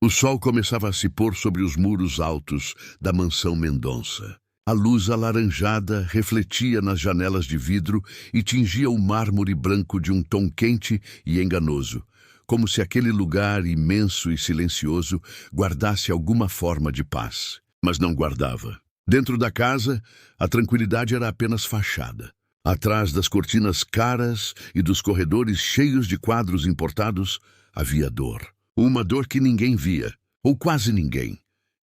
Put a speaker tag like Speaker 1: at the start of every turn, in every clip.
Speaker 1: O sol começava a se pôr sobre os muros altos da mansão Mendonça. A luz alaranjada refletia nas janelas de vidro e tingia o mármore branco de um tom quente e enganoso, como se aquele lugar imenso e silencioso guardasse alguma forma de paz. Mas não guardava. Dentro da casa, a tranquilidade era apenas fachada. Atrás das cortinas caras e dos corredores cheios de quadros importados, havia dor. Uma dor que ninguém via, ou quase ninguém.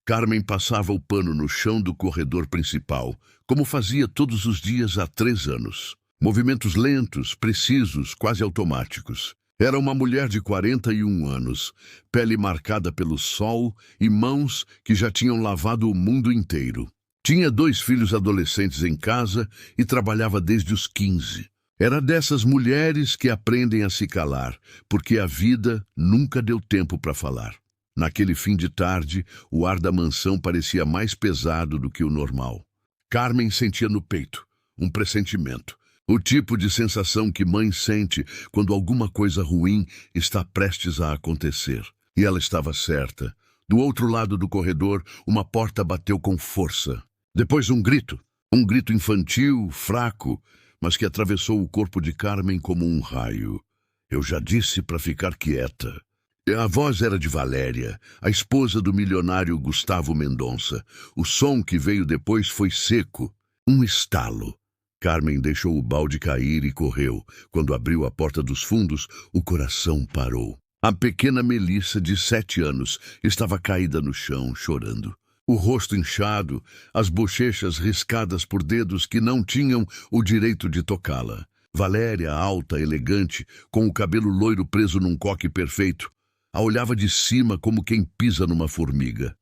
Speaker 1: Carmen passava o pano no chão do corredor principal, como fazia todos os dias há 3 anos. Movimentos lentos, precisos, quase automáticos. Era uma mulher de 41 anos, pele marcada pelo sol e mãos que já tinham lavado o mundo inteiro. Tinha 2 filhos adolescentes em casa e trabalhava desde os 15. Era dessas mulheres que aprendem a se calar, porque a vida nunca deu tempo para falar. Naquele fim de tarde, o ar da mansão parecia mais pesado do que o normal. Carmen sentia no peito um pressentimento, o tipo de sensação que mãe sente quando alguma coisa ruim está prestes a acontecer. E ela estava certa. Do outro lado do corredor, uma porta bateu com força. Depois um grito infantil, fraco, mas que atravessou o corpo de Carmen como um raio. Eu já disse para ficar quieta. A voz era de Valéria, a esposa do milionário Gustavo Mendonça. O som que veio depois foi seco, um estalo. Carmen deixou o balde cair e correu. Quando abriu a porta dos fundos, o coração parou. A pequena Melissa, de 7 anos, estava caída no chão, chorando. O rosto inchado, as bochechas riscadas por dedos que não tinham o direito de tocá-la. Valéria, alta, elegante, com o cabelo loiro preso num coque perfeito, a olhava de cima como quem pisa numa formiga.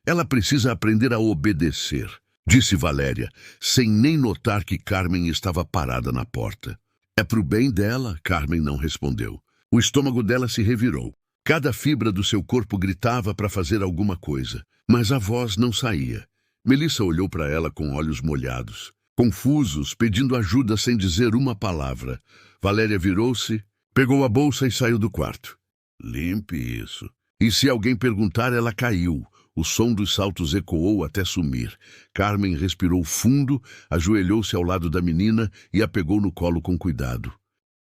Speaker 1: Ela precisa aprender a obedecer, disse Valéria, sem nem notar que Carmen estava parada na porta. É pro bem dela, Carmen não respondeu. O estômago dela se revirou. Cada fibra do seu corpo gritava para fazer alguma coisa, mas a voz não saía. Melissa olhou para ela com olhos molhados, confusos, pedindo ajuda sem dizer uma palavra. Valéria virou-se, pegou a bolsa e saiu do quarto. Limpe isso. E se alguém perguntar, ela caiu. O som dos saltos ecoou até sumir. Carmen respirou fundo, ajoelhou-se ao lado da menina e a pegou no colo com cuidado.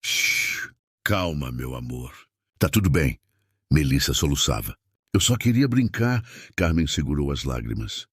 Speaker 1: Shhh, calma, meu amor. Tá tudo bem. Melissa soluçava. Eu só queria brincar. Carmen segurou as lágrimas.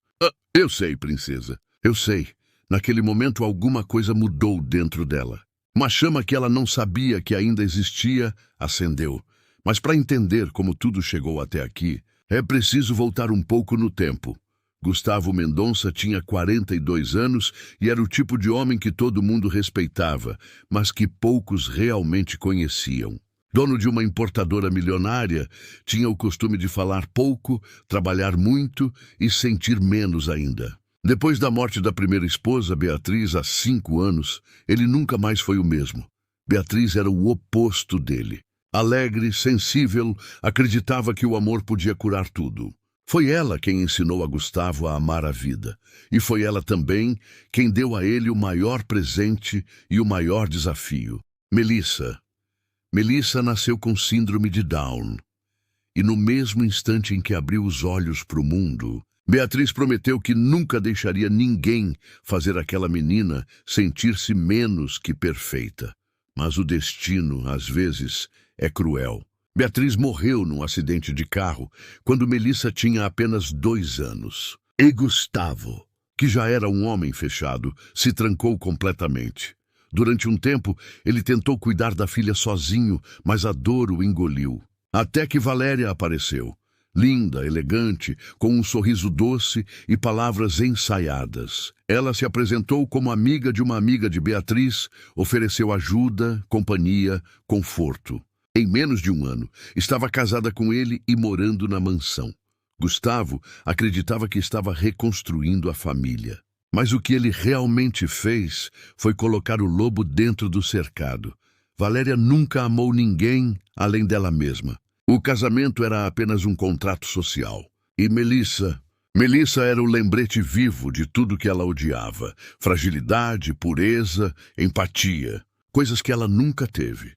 Speaker 1: Eu sei, princesa. Eu sei. Naquele momento alguma coisa mudou dentro dela. Uma chama que ela não sabia que ainda existia acendeu. Mas para entender como tudo chegou até aqui, é preciso voltar um pouco no tempo. Gustavo Mendonça tinha 42 anos e era o tipo de homem que todo mundo respeitava, mas que poucos realmente conheciam. Dono de uma importadora milionária, tinha o costume de falar pouco, trabalhar muito e sentir menos ainda. Depois da morte da primeira esposa, Beatriz, há 5 anos, ele nunca mais foi o mesmo. Beatriz era o oposto dele. Alegre, sensível, acreditava que o amor podia curar tudo. Foi ela quem ensinou a Gustavo a amar a vida. E foi ela também quem deu a ele o maior presente e o maior desafio. Melissa. Melissa nasceu com síndrome de Down. E no mesmo instante em que abriu os olhos para o mundo, Beatriz prometeu que nunca deixaria ninguém fazer aquela menina sentir-se menos que perfeita. Mas o destino, às vezes, é cruel. Beatriz morreu num acidente de carro quando Melissa tinha apenas 2 anos. E Gustavo, que já era um homem fechado, se trancou completamente. Durante um tempo, ele tentou cuidar da filha sozinho, mas a dor o engoliu. Até que Valéria apareceu. Linda, elegante, com um sorriso doce e palavras ensaiadas. Ela se apresentou como amiga de uma amiga de Beatriz, ofereceu ajuda, companhia, conforto. Em menos de 1 ano, estava casada com ele e morando na mansão. Gustavo acreditava que estava reconstruindo a família. Mas o que ele realmente fez foi colocar o lobo dentro do cercado. Valéria nunca amou ninguém além dela mesma. O casamento era apenas um contrato social. E Melissa era o lembrete vivo de tudo que ela odiava. Fragilidade, pureza, empatia. Coisas que ela nunca teve.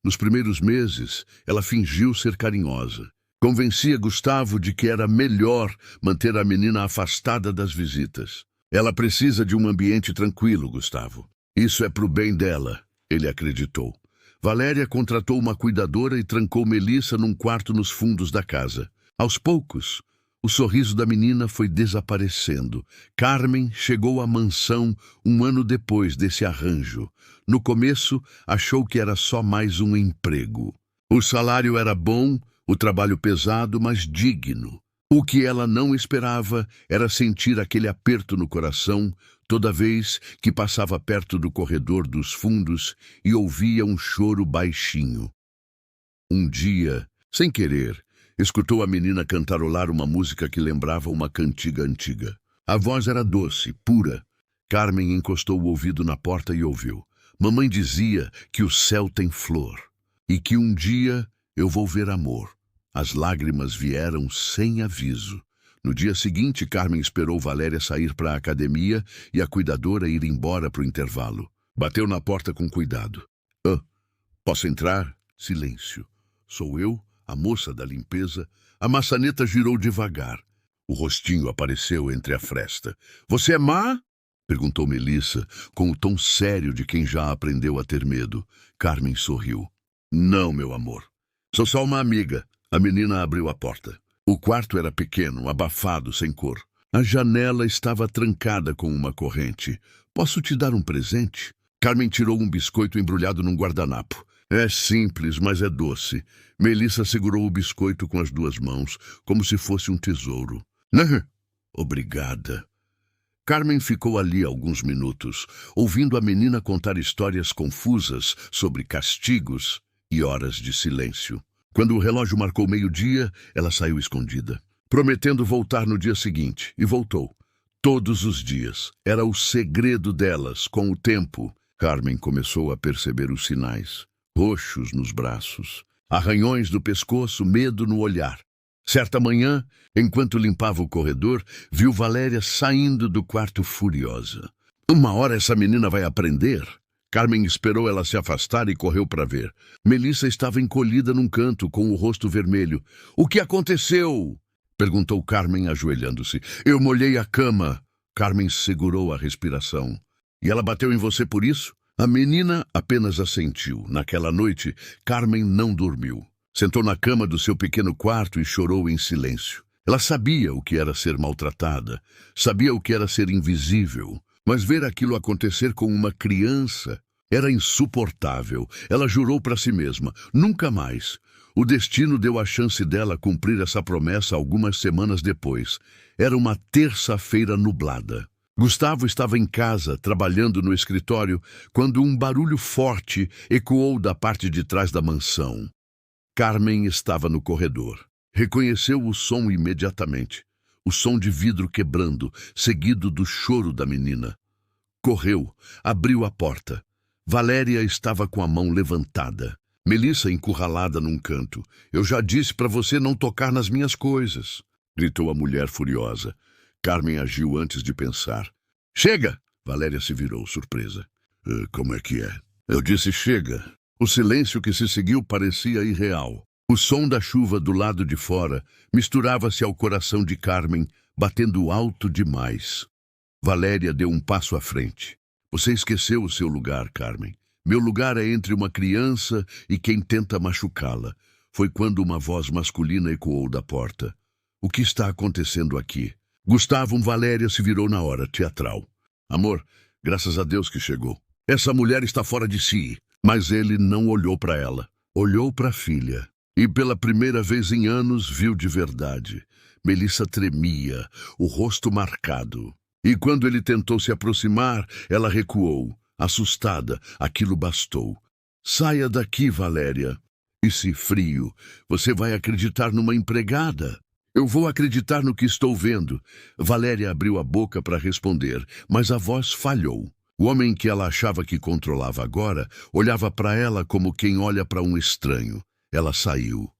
Speaker 1: Nos primeiros meses, ela fingiu ser carinhosa. Convencia Gustavo de que era melhor manter a menina afastada das visitas. Ela precisa de um ambiente tranquilo, Gustavo. Isso é pro bem dela, ele acreditou. Valéria contratou uma cuidadora e trancou Melissa num quarto nos fundos da casa. Aos poucos, o sorriso da menina foi desaparecendo. Carmen chegou à mansão um ano depois desse arranjo. No começo, achou que era só mais um emprego. O salário era bom, o trabalho pesado, mas digno. O que ela não esperava era sentir aquele aperto no coração toda vez que passava perto do corredor dos fundos e ouvia um choro baixinho. Um dia, sem querer, escutou a menina cantarolar uma música que lembrava uma cantiga antiga. A voz era doce, pura. Carmen encostou o ouvido na porta e ouviu. Mamãe dizia que o céu tem flor e que um dia eu vou ver amor. As lágrimas vieram sem aviso. No dia seguinte, Carmen esperou Valéria sair para a academia e a cuidadora ir embora para o intervalo. Bateu na porta com cuidado. Posso entrar? Silêncio. Sou eu, a moça da limpeza. A maçaneta girou devagar. O rostinho apareceu entre a fresta. Você é má? Perguntou Melissa, com o tom sério de quem já aprendeu a ter medo. Carmen sorriu. Não, meu amor. Sou só uma amiga. A menina abriu a porta. O quarto era pequeno, abafado, sem cor. A janela estava trancada com uma corrente. Posso te dar um presente? Carmen tirou um biscoito embrulhado num guardanapo. É simples, mas é doce. Melissa segurou o biscoito com as duas mãos, como se fosse um tesouro. Obrigada. Carmen ficou ali alguns minutos, ouvindo a menina contar histórias confusas sobre castigos e horas de silêncio. Quando o relógio marcou meio-dia, ela saiu escondida, prometendo voltar no dia seguinte, e voltou. Todos os dias. Era o segredo delas. Com o tempo, Carmen começou a perceber os sinais. Roxos nos braços, arranhões no pescoço, medo no olhar. Certa manhã, enquanto limpava o corredor, viu Valéria saindo do quarto furiosa. Uma hora essa menina vai aprender. Carmen esperou ela se afastar e correu para ver. Melissa estava encolhida num canto, com o rosto vermelho. — O que aconteceu? Perguntou Carmen, ajoelhando-se. — Eu molhei a cama. Carmen segurou a respiração. — E ela bateu em você por isso? A menina apenas assentiu. Naquela noite, Carmen não dormiu. Sentou na cama do seu pequeno quarto e chorou em silêncio. Ela sabia o que era ser maltratada, sabia o que era ser invisível. Mas ver aquilo acontecer com uma criança era insuportável. Ela jurou para si mesma, nunca mais. O destino deu a chance dela cumprir essa promessa algumas semanas depois. Era uma terça-feira nublada. Gustavo estava em casa, trabalhando no escritório, quando um barulho forte ecoou da parte de trás da mansão. Carmen estava no corredor. Reconheceu o som imediatamente. O som de vidro quebrando, seguido do choro da menina. Correu, abriu a porta. Valéria estava com a mão levantada. Melissa encurralada num canto. — Eu já disse para você não tocar nas minhas coisas! Gritou a mulher furiosa. Carmen agiu antes de pensar. — Chega! Valéria se virou, surpresa. Como é que é? Eu disse chega. O silêncio que se seguiu parecia irreal. O som da chuva do lado de fora misturava-se ao coração de Carmen, batendo alto demais. Valéria deu um passo à frente. — Você esqueceu o seu lugar, Carmen. Meu lugar é entre uma criança e quem tenta machucá-la. Foi quando uma voz masculina ecoou da porta. — O que está acontecendo aqui? Gustavo, Valéria se virou na hora, teatral. — Amor, graças a Deus que chegou. Essa mulher está fora de si. Mas ele não olhou para ela. Olhou para a filha. E pela primeira vez em anos viu de verdade. Melissa tremia, o rosto marcado. E quando ele tentou se aproximar, ela recuou. Assustada, aquilo bastou. — Saia daqui, Valéria. E se frio, você vai acreditar numa empregada? Eu vou acreditar no que estou vendo. Valéria abriu a boca para responder, mas a voz falhou. O homem que ela achava que controlava agora olhava para ela como quem olha para um estranho. Ela saiu.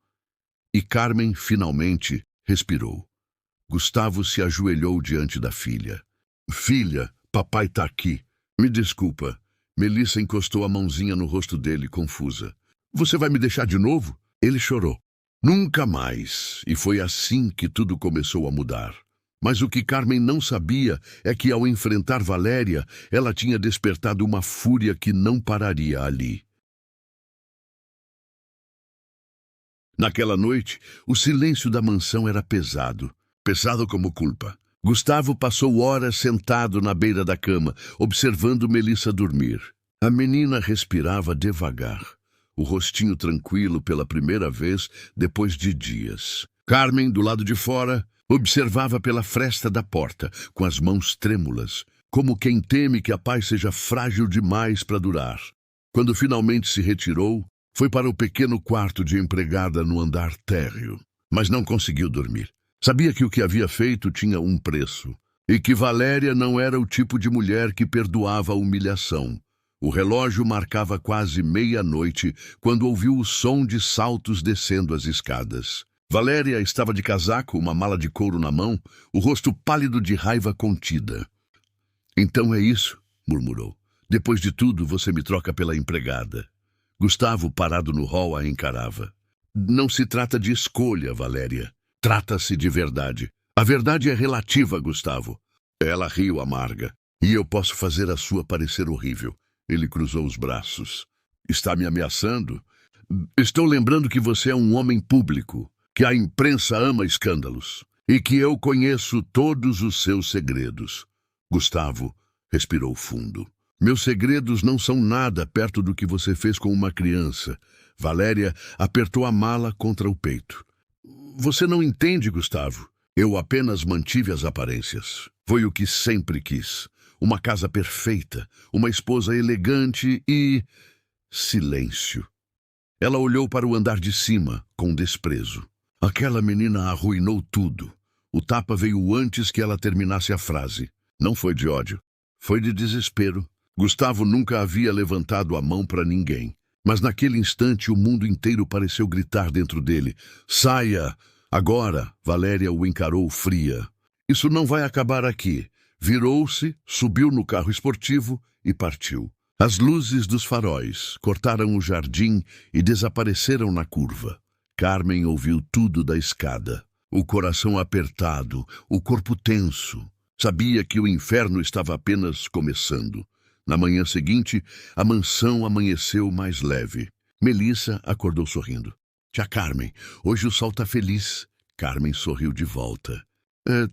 Speaker 1: E Carmen, finalmente, respirou. Gustavo se ajoelhou diante da filha. — Filha, papai tá aqui. Me desculpa. Melissa encostou a mãozinha no rosto dele, confusa. — Você vai me deixar de novo? Ele chorou. Nunca mais, e foi assim que tudo começou a mudar. Mas o que Carmen não sabia é que, ao enfrentar Valéria, ela tinha despertado uma fúria que não pararia ali. Naquela noite, o silêncio da mansão era pesado, pesado como culpa. Gustavo passou horas sentado na beira da cama, observando Melissa dormir. A menina respirava devagar, o rostinho tranquilo pela primeira vez depois de dias. Carmen, do lado de fora, observava pela fresta da porta, com as mãos trêmulas, como quem teme que a paz seja frágil demais para durar. Quando finalmente se retirou, foi para o pequeno quarto de empregada no andar térreo, mas não conseguiu dormir. Sabia que o que havia feito tinha um preço, e que Valéria não era o tipo de mulher que perdoava a humilhação. O relógio marcava quase meia-noite quando ouviu o som de saltos descendo as escadas. Valéria estava de casaco, uma mala de couro na mão, o rosto pálido de raiva contida. "Então é isso", murmurou. "Depois de tudo, você me troca pela empregada." Gustavo, parado no hall, a encarava. "Não se trata de escolha, Valéria. Trata-se de verdade. A verdade é relativa, Gustavo." Ela riu amarga. "E eu posso fazer a sua parecer horrível." Ele cruzou os braços. "Está me ameaçando? Estou lembrando que você é um homem público, que a imprensa ama escândalos, e que eu conheço todos os seus segredos." Gustavo respirou fundo. "Meus segredos não são nada perto do que você fez com uma criança." Valéria apertou a mala contra o peito. "Você não entende, Gustavo. Eu apenas mantive as aparências. Foi o que sempre quis. Uma casa perfeita, uma esposa elegante e... silêncio." Ela olhou para o andar de cima, com desprezo. Aquela menina arruinou tudo. O tapa veio antes que ela terminasse a frase. Não foi de ódio, foi de desespero. Gustavo nunca havia levantado a mão para ninguém. Mas naquele instante o mundo inteiro pareceu gritar dentro dele. "Saia! Agora!" Valéria o encarou fria. "Isso não vai acabar aqui." Virou-se, subiu no carro esportivo e partiu. As luzes dos faróis cortaram o jardim e desapareceram na curva. Carmen ouviu tudo da escada. O coração apertado, o corpo tenso. Sabia que o inferno estava apenas começando. Na manhã seguinte, a mansão amanheceu mais leve. Melissa acordou sorrindo. "Tia Carmen, hoje o sol tá feliz." Carmen sorriu de volta.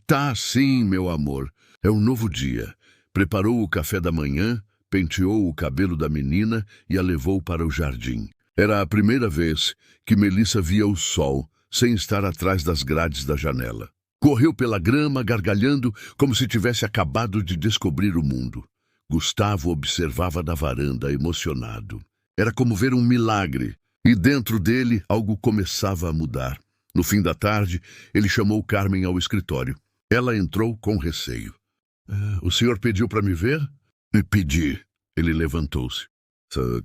Speaker 1: Tá sim, meu amor. É um novo dia." Preparou o café da manhã, penteou o cabelo da menina e a levou para o jardim. Era a primeira vez que Melissa via o sol, sem estar atrás das grades da janela. Correu pela grama, gargalhando, como se tivesse acabado de descobrir o mundo. Gustavo observava da varanda, emocionado. Era como ver um milagre, e dentro dele algo começava a mudar. No fim da tarde, ele chamou Carmen ao escritório. Ela entrou com receio. "O senhor pediu para me ver?" "Pedi." Ele levantou-se.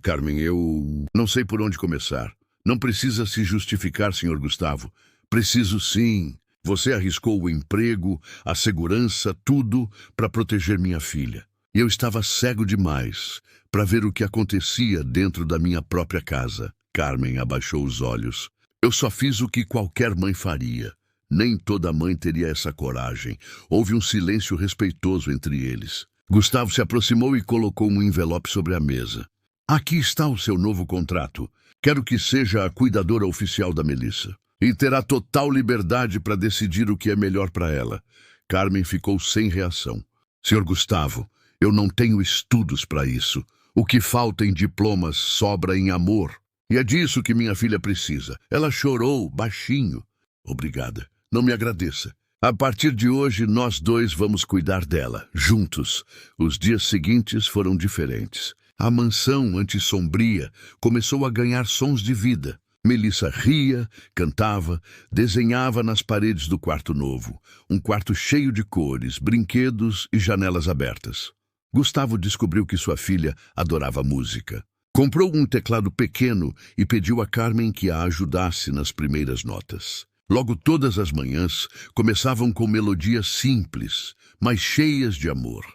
Speaker 1: "Carmen, eu não sei por onde começar." "Não precisa se justificar, senhor Gustavo." "Preciso sim. Você arriscou o emprego, a segurança, tudo para proteger minha filha. E eu estava cego demais para ver o que acontecia dentro da minha própria casa." Carmen abaixou os olhos. "Eu só fiz o que qualquer mãe faria. Nem toda mãe teria essa coragem." Houve um silêncio respeitoso entre eles. Gustavo se aproximou e colocou um envelope sobre a mesa. "Aqui está o seu novo contrato. Quero que seja a cuidadora oficial da Melissa. E terá total liberdade para decidir o que é melhor para ela." Carmen ficou sem reação. "Senhor Gustavo, eu não tenho estudos para isso. O que falta em diplomas sobra em amor. E é disso que minha filha precisa." Ela chorou baixinho. "Obrigada. Não me agradeça. A partir de hoje, nós dois vamos cuidar dela, juntos." Os dias seguintes foram diferentes. A mansão, antes sombria, começou a ganhar sons de vida. Melissa ria, cantava, desenhava nas paredes do quarto novo. Um quarto cheio de cores, brinquedos e janelas abertas. Gustavo descobriu que sua filha adorava música. Comprou um teclado pequeno e pediu a Carmen que a ajudasse nas primeiras notas. Logo todas as manhãs começavam com melodias simples, mas cheias de amor.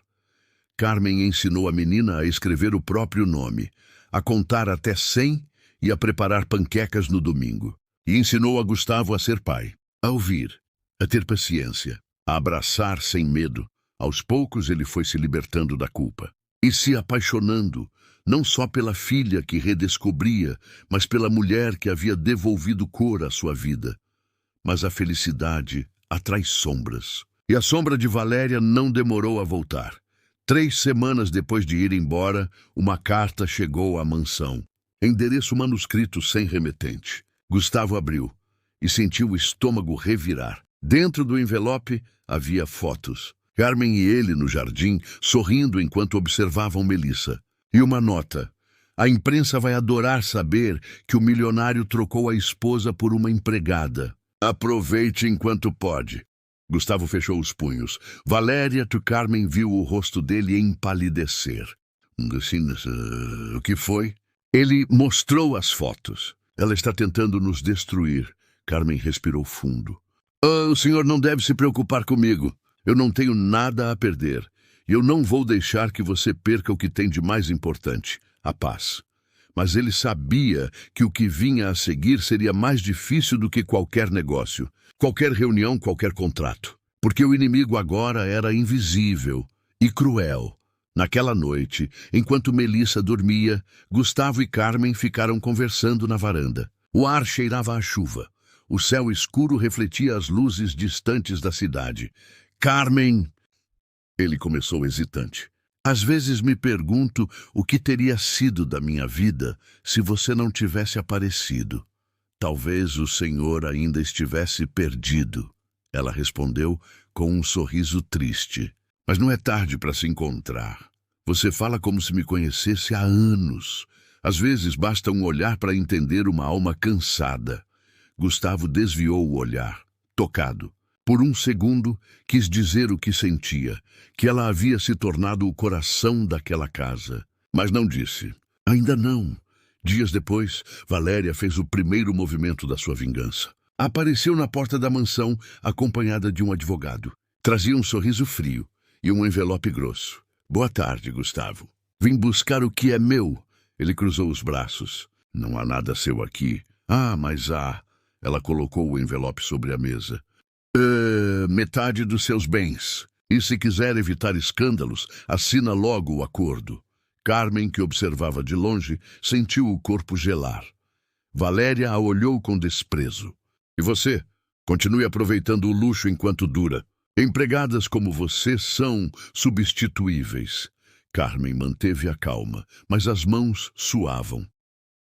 Speaker 1: Carmen ensinou a menina a escrever o próprio nome, a contar até 100 e a preparar panquecas no domingo. e ensinou a Gustavo a ser pai, a ouvir, a ter paciência, a abraçar sem medo. Aos poucos ele foi se libertando da culpa e se apaixonando, não só pela filha que redescobria, mas pela mulher que havia devolvido cor à sua vida. Mas a felicidade atrai sombras. E a sombra de Valéria não demorou a voltar. 3 semanas depois de ir embora, uma carta chegou à mansão. Endereço manuscrito sem remetente. Gustavo abriu e sentiu o estômago revirar. Dentro do envelope havia fotos. Carmen e ele no jardim, sorrindo enquanto observavam Melissa. E uma nota. A imprensa vai adorar saber que o milionário trocou a esposa por uma empregada. Aproveite enquanto pode. Gustavo fechou os punhos. Valéria to Carmen viu o rosto dele empalidecer. O que foi? Ele mostrou as fotos. Ela está tentando nos destruir. Carmen respirou fundo. O senhor não deve se preocupar comigo. Eu não tenho nada a perder. E eu não vou deixar que você perca o que tem de mais importante, a paz. Mas ele sabia que o que vinha a seguir seria mais difícil do que qualquer negócio, qualquer reunião, qualquer contrato. Porque o inimigo agora era invisível e cruel. Naquela noite, enquanto Melissa dormia, Gustavo e Carmen ficaram conversando na varanda. O ar cheirava a chuva. O céu escuro refletia as luzes distantes da cidade. Carmen, ele começou hesitante. Às vezes me pergunto o que teria sido da minha vida se você não tivesse aparecido. Talvez o Senhor ainda estivesse perdido. Ela respondeu com um sorriso triste. Mas não é tarde para se encontrar. Você fala como se me conhecesse há anos. Às vezes basta um olhar para entender uma alma cansada. Gustavo desviou o olhar, tocado. Por um segundo, quis dizer o que sentia, que ela havia se tornado o coração daquela casa. Mas não disse. Ainda não. Dias depois, Valéria fez o primeiro movimento da sua vingança. Apareceu na porta da mansão, acompanhada de um advogado. Trazia um sorriso frio e um envelope grosso. Boa tarde, Gustavo. Vim buscar o que é meu. Ele cruzou os braços. Não há nada seu aqui. Ah, mas há. Ela colocou o envelope sobre a mesa. Metade dos seus bens. E se quiser evitar escândalos, assina logo o acordo. Carmen, que observava de longe, sentiu o corpo gelar. Valéria a olhou com desprezo. E você? Continue aproveitando o luxo enquanto dura. Empregadas como você são substituíveis. Carmen manteve a calma, mas as mãos suavam.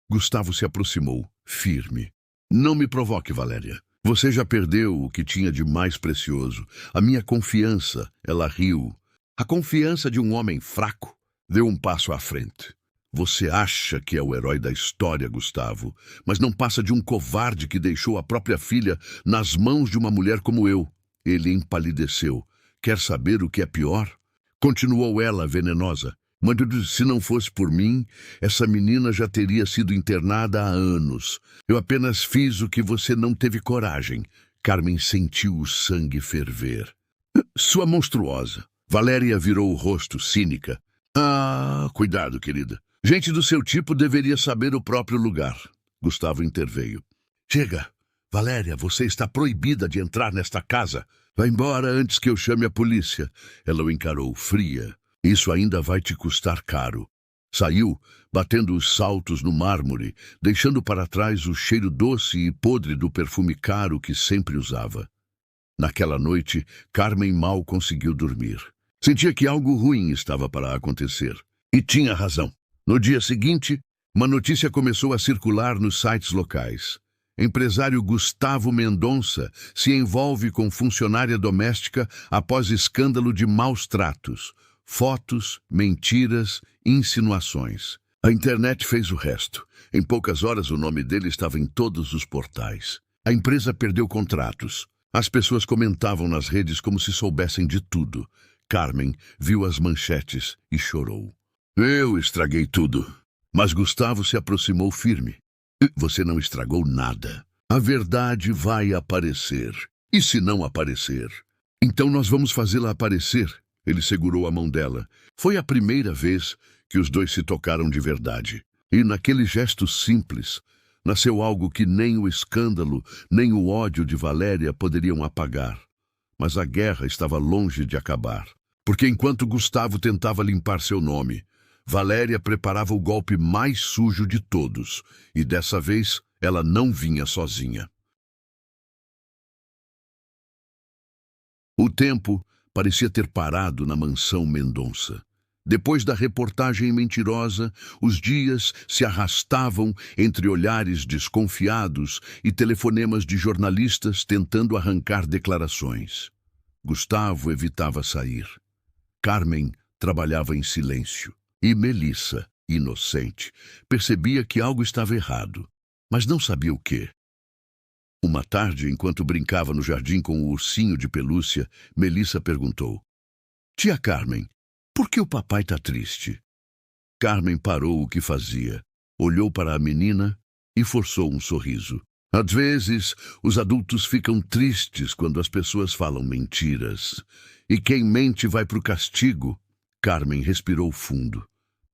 Speaker 1: Gustavo se aproximou, firme. Não me provoque, Valéria. Você já perdeu o que tinha de mais precioso. A minha confiança, ela riu. A confiança de um homem fraco. Deu um passo à frente. Você acha que é o herói da história, Gustavo, mas não passa de um covarde que deixou a própria filha nas mãos de uma mulher como eu. Ele empalideceu. Quer saber o que é pior? Continuou ela, venenosa. Mas se não fosse por mim, essa menina já teria sido internada há anos. Eu apenas fiz o que você não teve coragem. Carmen sentiu o sangue ferver. Sua monstruosa. Valéria virou o rosto, cínica. Ah, cuidado, querida. Gente do seu tipo deveria saber o próprio lugar. Gustavo interveio. Chega. Valéria, você está proibida de entrar nesta casa. Vá embora antes que eu chame a polícia. Ela o encarou, fria. Isso ainda vai te custar caro. Saiu, batendo os saltos no mármore, deixando para trás o cheiro doce e podre do perfume caro que sempre usava. Naquela noite, Carmen mal conseguiu dormir. Sentia que algo ruim estava para acontecer. E tinha razão. No dia seguinte, uma notícia começou a circular nos sites locais. Empresário Gustavo Mendonça se envolve com funcionária doméstica após escândalo de maus tratos. Fotos, mentiras, insinuações. A internet fez o resto. Em poucas horas o nome dele estava em todos os portais. A empresa perdeu contratos. As pessoas comentavam nas redes como se soubessem de tudo. Carmen viu as manchetes e chorou. Eu estraguei tudo. Mas Gustavo se aproximou firme. Você não estragou nada. A verdade vai aparecer. E se não aparecer? Então nós vamos fazê-la aparecer. Ele segurou a mão dela. Foi a primeira vez que os dois se tocaram de verdade. E naquele gesto simples, Nasceu algo que nem o escândalo, nem o ódio de Valéria poderiam apagar. Mas a guerra estava longe de acabar. Porque enquanto Gustavo tentava limpar seu nome, Valéria preparava o golpe mais sujo de todos. E dessa vez, ela não vinha sozinha. O tempo parecia ter parado na mansão Mendonça. Depois da reportagem mentirosa, os dias se arrastavam entre olhares desconfiados e telefonemas de jornalistas tentando arrancar declarações. Gustavo evitava sair. Carmen trabalhava em silêncio. E Melissa, inocente, percebia que algo estava errado, mas não sabia o quê. Uma tarde, enquanto brincava no jardim com o ursinho de pelúcia, Melissa perguntou: "Tia Carmen, por que o papai está triste?" Carmen parou o que fazia, olhou para a menina e forçou um sorriso. Às vezes, os adultos ficam tristes quando as pessoas falam mentiras. E quem mente vai para o castigo. Carmen respirou fundo.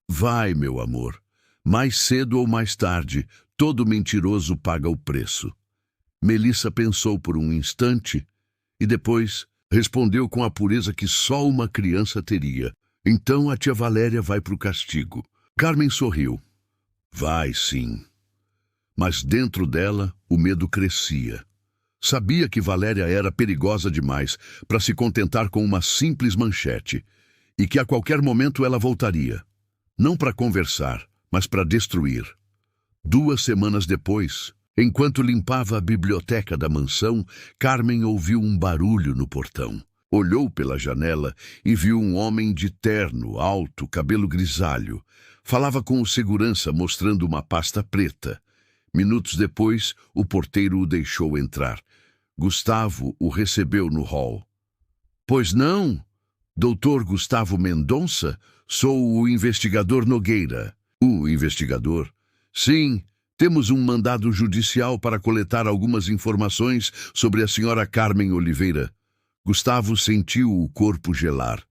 Speaker 1: Vai, meu amor. Mais cedo ou mais tarde, todo mentiroso paga o preço. Melissa pensou por um instante e depois respondeu com a pureza que só uma criança teria. Então a tia Valéria vai para o castigo. Carmen sorriu. Vai, sim. Mas dentro dela, o medo crescia. Sabia que Valéria era perigosa demais para se contentar com uma simples manchete e que a qualquer momento ela voltaria. Não para conversar, mas para destruir. 2 semanas depois, enquanto limpava a biblioteca da mansão, Carmen ouviu um barulho no portão. Olhou pela janela e viu um homem de terno, alto, cabelo grisalho. Falava com o segurança mostrando uma pasta preta. Minutos depois, o porteiro o deixou entrar. Gustavo o recebeu no hall. Pois não, doutor Gustavo Mendonça? Sou o investigador Nogueira. O investigador? Sim, temos um mandado judicial para coletar algumas informações sobre a senhora Carmen Oliveira. Gustavo sentiu o corpo gelar.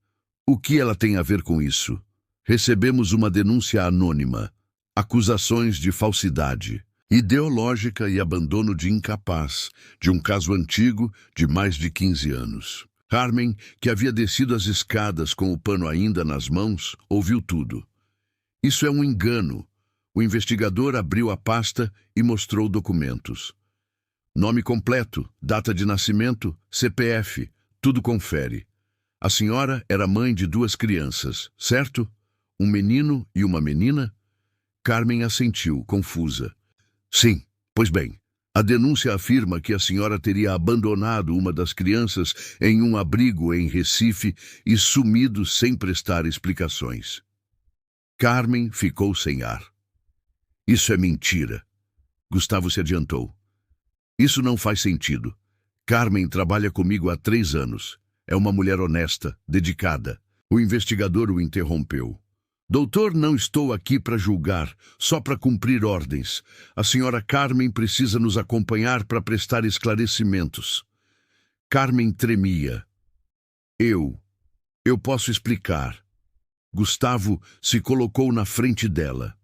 Speaker 1: O que ela tem a ver com isso? Recebemos uma denúncia anônima. Acusações de falsidade ideológica e abandono de incapaz, de um caso antigo de mais de 15 anos. Carmen, que havia descido as escadas com o pano ainda nas mãos, ouviu tudo. Isso é um engano. O investigador abriu a pasta e mostrou documentos. Nome completo, data de nascimento, CPF, tudo confere. A senhora era mãe de 2 crianças, certo? Um menino e uma menina? Carmen assentiu, confusa. Sim, pois bem, a denúncia afirma que a senhora teria abandonado uma das crianças em um abrigo em Recife e sumido sem prestar explicações. Carmen ficou sem ar. Isso é mentira. Gustavo se adiantou. Isso não faz sentido. Carmen trabalha comigo há 3 anos. É uma mulher honesta, dedicada. O investigador o interrompeu. Doutor, não estou aqui para julgar, só para cumprir ordens. A senhora Carmen precisa nos acompanhar para prestar esclarecimentos. Carmen tremia. Eu posso explicar. Gustavo se colocou na frente dela.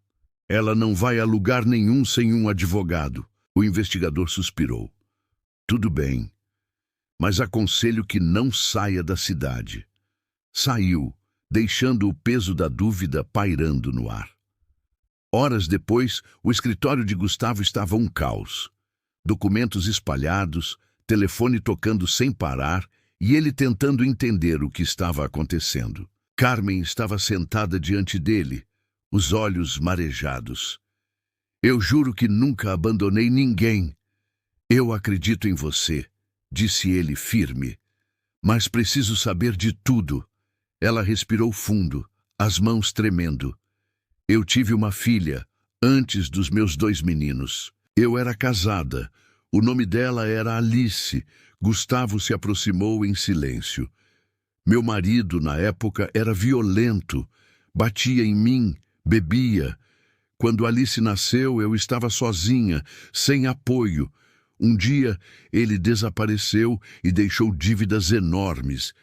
Speaker 1: Ela não vai a lugar nenhum sem um advogado. O investigador suspirou. Tudo bem, mas aconselho que não saia da cidade. Saiu, deixando o peso da dúvida pairando no ar. Horas depois, o escritório de Gustavo estava um caos. Documentos espalhados, telefone tocando sem parar e ele tentando entender o que estava acontecendo. Carmen estava sentada diante dele, os olhos marejados. Eu juro que nunca abandonei ninguém. Eu acredito em você, disse ele firme. Mas preciso saber de tudo. Ela respirou fundo, as mãos tremendo. Eu tive uma filha, antes dos meus 2 meninos. Eu era casada. O nome dela era Alice. Gustavo se aproximou em silêncio. Meu marido, na época, era violento. Batia em mim, bebia. Quando Alice nasceu, eu estava sozinha, sem apoio. Um dia, ele desapareceu e deixou dívidas enormes.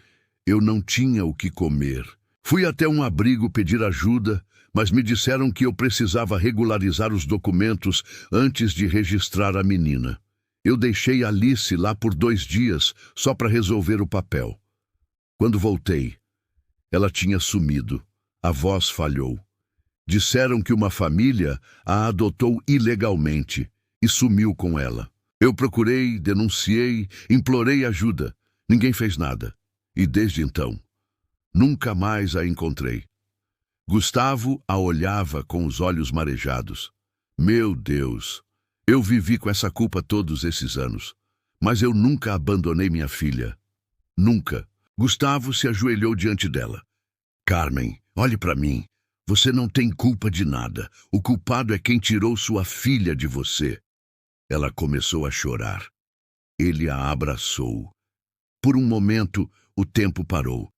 Speaker 1: Eu não tinha o que comer. Fui até um abrigo pedir ajuda, mas me disseram que eu precisava regularizar os documentos antes de registrar a menina. Eu deixei Alice lá por 2 dias só para resolver o papel. Quando voltei, ela tinha sumido. A voz falhou. Disseram que uma família a adotou ilegalmente e sumiu com ela. Eu procurei, denunciei, implorei ajuda. Ninguém fez nada. E desde então, nunca mais a encontrei. Gustavo a olhava com os olhos marejados. Meu Deus, eu vivi com essa culpa todos esses anos, mas eu nunca abandonei minha filha. Nunca. Gustavo se ajoelhou diante dela. Carmen, olhe para mim. Você não tem culpa de nada. O culpado é quem tirou sua filha de você. Ela começou a chorar. Ele a abraçou. Por um momento, o tempo parou,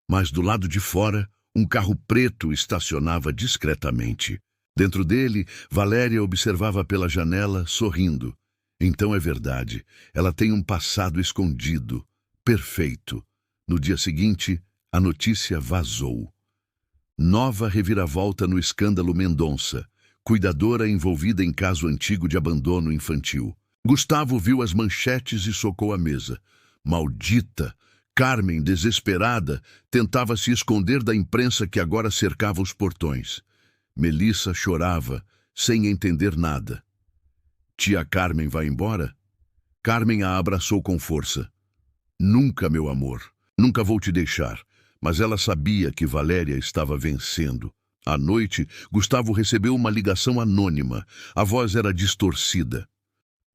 Speaker 1: mas do lado de fora, um carro preto estacionava discretamente. Dentro dele, Valéria observava pela janela, sorrindo. Então é verdade, ela tem um passado escondido, perfeito. No dia seguinte, a notícia vazou. Nova reviravolta no escândalo Mendonça. Cuidadora envolvida em caso antigo de abandono infantil. Gustavo viu as manchetes e socou a mesa. Maldita! Carmen, desesperada, tentava se esconder da imprensa que agora cercava os portões. Melissa chorava, sem entender nada. Tia Carmen vai embora? Carmen a abraçou com força. Nunca, meu amor, nunca vou te deixar. Mas ela sabia que Valéria estava vencendo. À noite, Gustavo recebeu uma ligação anônima. A voz era distorcida.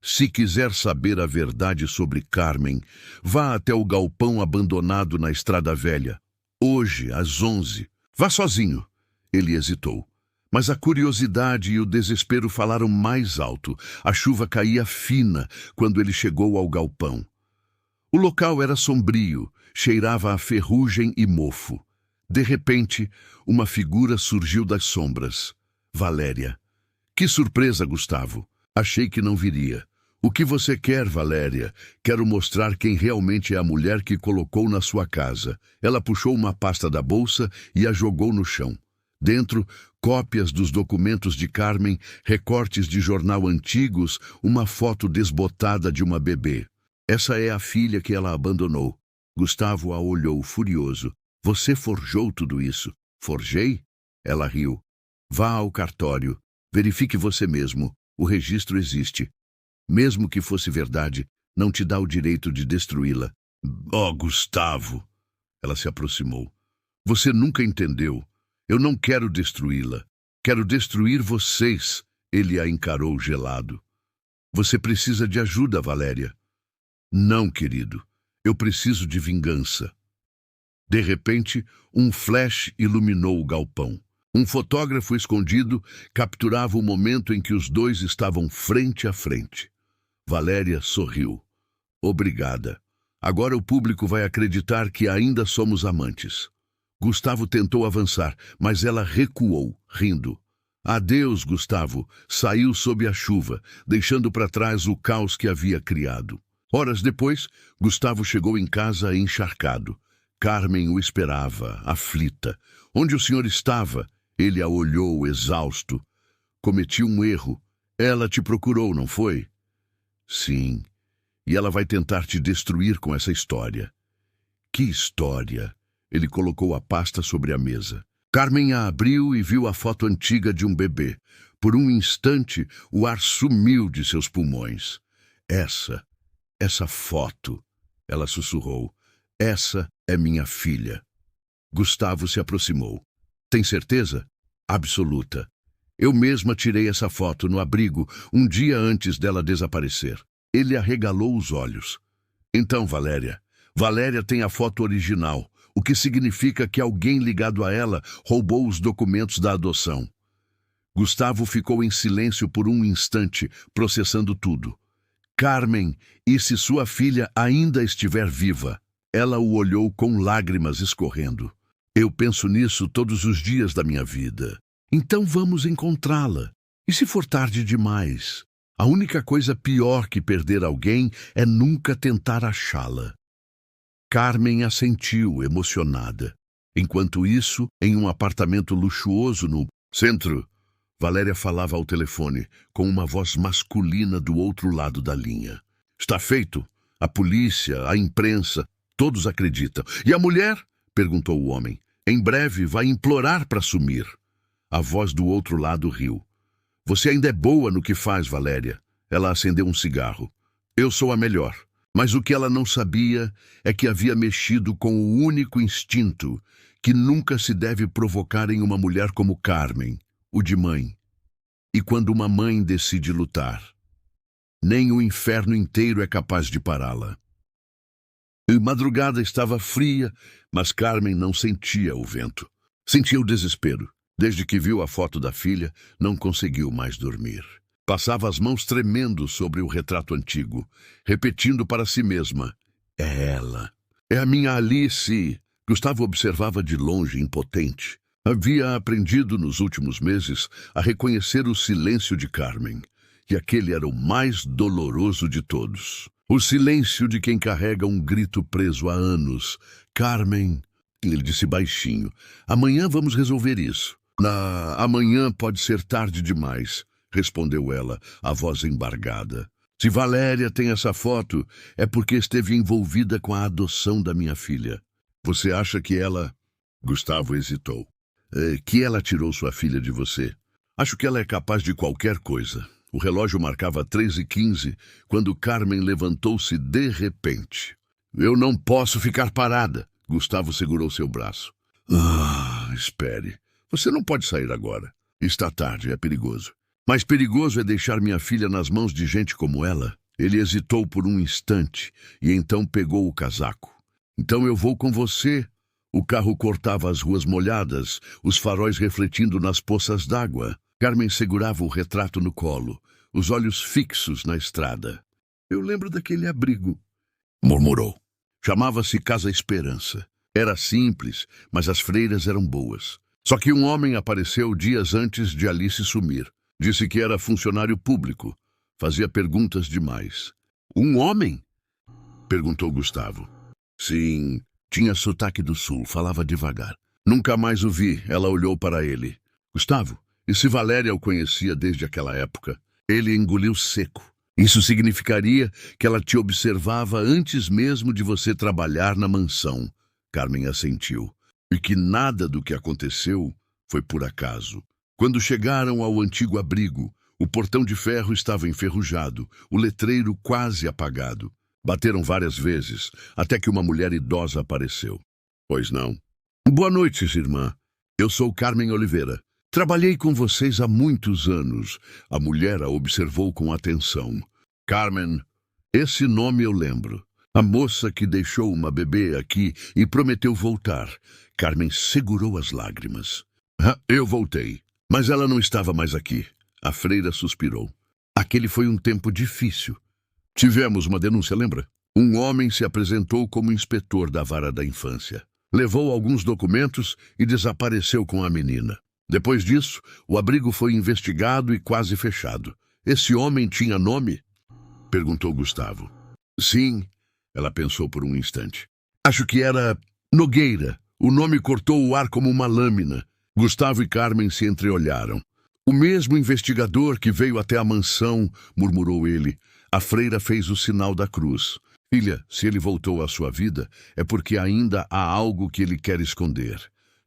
Speaker 1: Se quiser saber a verdade sobre Carmen, vá até o galpão abandonado na Estrada Velha. Hoje, às 11. Vá sozinho. Ele hesitou. Mas a curiosidade e o desespero falaram mais alto. A chuva caía fina quando ele chegou ao galpão. O local era sombrio, cheirava a ferrugem e mofo. De repente, uma figura surgiu das sombras. Valéria. Que surpresa, Gustavo. Achei que não viria. O que você quer, Valéria? Quero mostrar quem realmente é a mulher que colocou na sua casa. Ela puxou uma pasta da bolsa e a jogou no chão. Dentro, cópias dos documentos de Carmen, recortes de jornal antigos, uma foto desbotada de uma bebê. Essa é a filha que ela abandonou. Gustavo a olhou furioso. Você forjou tudo isso? Forjei? Ela riu. Vá ao cartório. Verifique você mesmo. O registro existe. Mesmo que fosse verdade, não te dá o direito de destruí-la. Oh, Gustavo! Ela se aproximou. Você nunca entendeu. Eu não quero destruí-la. Quero destruir vocês. Ele a encarou gelado. Você precisa de ajuda, Valéria. Não, querido. Eu preciso de vingança. De repente, um flash iluminou o galpão. Um fotógrafo escondido capturava o momento em que os dois estavam frente a frente. Valéria sorriu. Obrigada. Agora o público vai acreditar que ainda somos amantes. Gustavo tentou avançar, mas ela recuou, rindo. Adeus, Gustavo. Saiu sob a chuva, deixando para trás o caos que havia criado. Horas depois, Gustavo chegou em casa encharcado. Carmen o esperava, aflita. Onde o senhor estava? Ele a olhou, exausto. Cometi um erro. Ela te procurou, não foi? Sim. E ela vai tentar te destruir com essa história. Que história? Ele colocou a pasta sobre a mesa. Carmen a abriu e viu a foto antiga de um bebê. Por um instante, o ar sumiu de seus pulmões. Essa foto, ela sussurrou. Essa é minha filha. Gustavo se aproximou. Tem certeza? Absoluta. Eu mesma tirei essa foto no abrigo um dia antes dela desaparecer. Ele arregalou os olhos. Então, Valéria tem a foto original, o que significa que alguém ligado a ela roubou os documentos da adoção. Gustavo ficou em silêncio por um instante, processando tudo. Carmen, e se sua filha ainda estiver viva? Ela o olhou com lágrimas escorrendo. Eu penso nisso todos os dias da minha vida. Então vamos encontrá-la. E se for tarde demais? A única coisa pior que perder alguém é nunca tentar achá-la. Carmen assentiu, emocionada. Enquanto isso, em um apartamento luxuoso no Centro. Valéria falava ao telefone, com uma voz masculina do outro lado da linha. Está feito. A polícia, a imprensa, todos acreditam. E a mulher? Perguntou o homem. Em breve vai implorar para sumir. A voz do outro lado riu. Você ainda é boa no que faz, Valéria. Ela acendeu um cigarro. Eu sou a melhor. Mas o que ela não sabia é que havia mexido com o único instinto que nunca se deve provocar em uma mulher como Carmen, o de mãe. E quando uma mãe decide lutar, nem o inferno inteiro é capaz de pará-la. A madrugada estava fria, mas Carmen não sentia o vento. Sentia o desespero. Desde que viu a foto da filha, não conseguiu mais dormir. Passava as mãos tremendo sobre o retrato antigo, repetindo para si mesma: é ela. É a minha Alice. Gustavo observava de longe, impotente. Havia aprendido nos últimos meses a reconhecer o silêncio de Carmen, e aquele era o mais doloroso de todos. O silêncio de quem carrega um grito preso há anos. Carmen, ele disse baixinho, amanhã vamos resolver isso. Amanhã pode ser tarde demais, respondeu ela, a voz embargada. Se Valéria tem essa foto, é porque esteve envolvida com a adoção da minha filha. Você acha que ela... Gustavo hesitou. Que ela tirou sua filha de você? Acho que ela é capaz de qualquer coisa. O relógio marcava 3h15, quando Carmen levantou-se de repente. Eu não posso ficar parada. Gustavo segurou seu braço. Espere. Você não pode sair agora. Está tarde, é perigoso. Mais perigoso é deixar minha filha nas mãos de gente como ela. Ele hesitou por um instante e então pegou o casaco. Então eu vou com você. O carro cortava as ruas molhadas, os faróis refletindo nas poças d'água. Carmen segurava o retrato no colo, os olhos fixos na estrada. Eu lembro daquele abrigo, murmurou. Chamava-se Casa Esperança. Era simples, mas as freiras eram boas. Só que um homem apareceu dias antes de Alice sumir. Disse que era funcionário público. Fazia perguntas demais. Um homem? Perguntou Gustavo. Sim, tinha sotaque do sul, falava devagar. Nunca mais o vi, ela olhou para ele. Gustavo, e se Valéria o conhecia desde aquela época? Ele engoliu seco. Isso significaria que ela te observava antes mesmo de você trabalhar na mansão. Carmen assentiu. E que nada do que aconteceu foi por acaso. Quando chegaram ao antigo abrigo, o portão de ferro estava enferrujado, o letreiro quase apagado. Bateram várias vezes, até que uma mulher idosa apareceu. Pois não. Boa noite, irmã. Eu sou Carmen Oliveira. Trabalhei com vocês há muitos anos. A mulher a observou com atenção. Carmen, esse nome eu lembro. A moça que deixou uma bebê aqui e prometeu voltar. Carmen segurou as lágrimas. Eu voltei, mas ela não estava mais aqui. A freira suspirou. Aquele foi um tempo difícil. Tivemos uma denúncia, lembra? Um homem se apresentou como inspetor da vara da infância. Levou alguns documentos e desapareceu com a menina. Depois disso, o abrigo foi investigado e quase fechado. Esse homem tinha nome? Perguntou Gustavo. Sim, ela pensou por um instante. Acho que era Nogueira. O nome cortou o ar como uma lâmina. Gustavo e Carmen se entreolharam. O mesmo investigador que veio até a mansão, murmurou ele. A freira fez o sinal da cruz. Filha, se ele voltou à sua vida, é porque ainda há algo que ele quer esconder.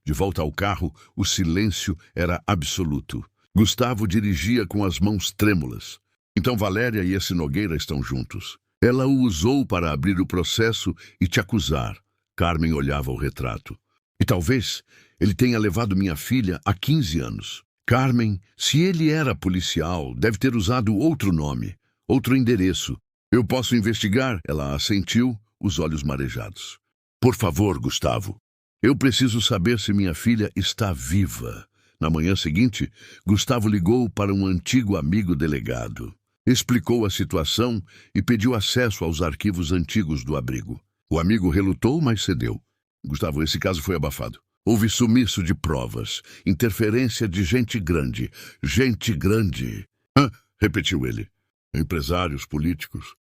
Speaker 1: De volta ao carro, o silêncio era absoluto. Gustavo dirigia com as mãos trêmulas. Então Valéria e esse Nogueira estão juntos. Ela o usou para abrir o processo e te acusar. Carmen olhava o retrato. E talvez ele tenha levado minha filha há 15 anos. Carmen, se ele era policial, deve ter usado outro nome, outro endereço. Eu posso investigar? Ela assentiu, os olhos marejados. Por favor, Gustavo. Eu preciso saber se minha filha está viva. Na manhã seguinte, Gustavo ligou para um antigo amigo delegado. Explicou a situação e pediu acesso aos arquivos antigos do abrigo. O amigo relutou, mas cedeu. Gustavo, esse caso foi abafado. Houve sumiço de provas, interferência de gente grande. Gente grande. Repetiu ele. Empresários, políticos.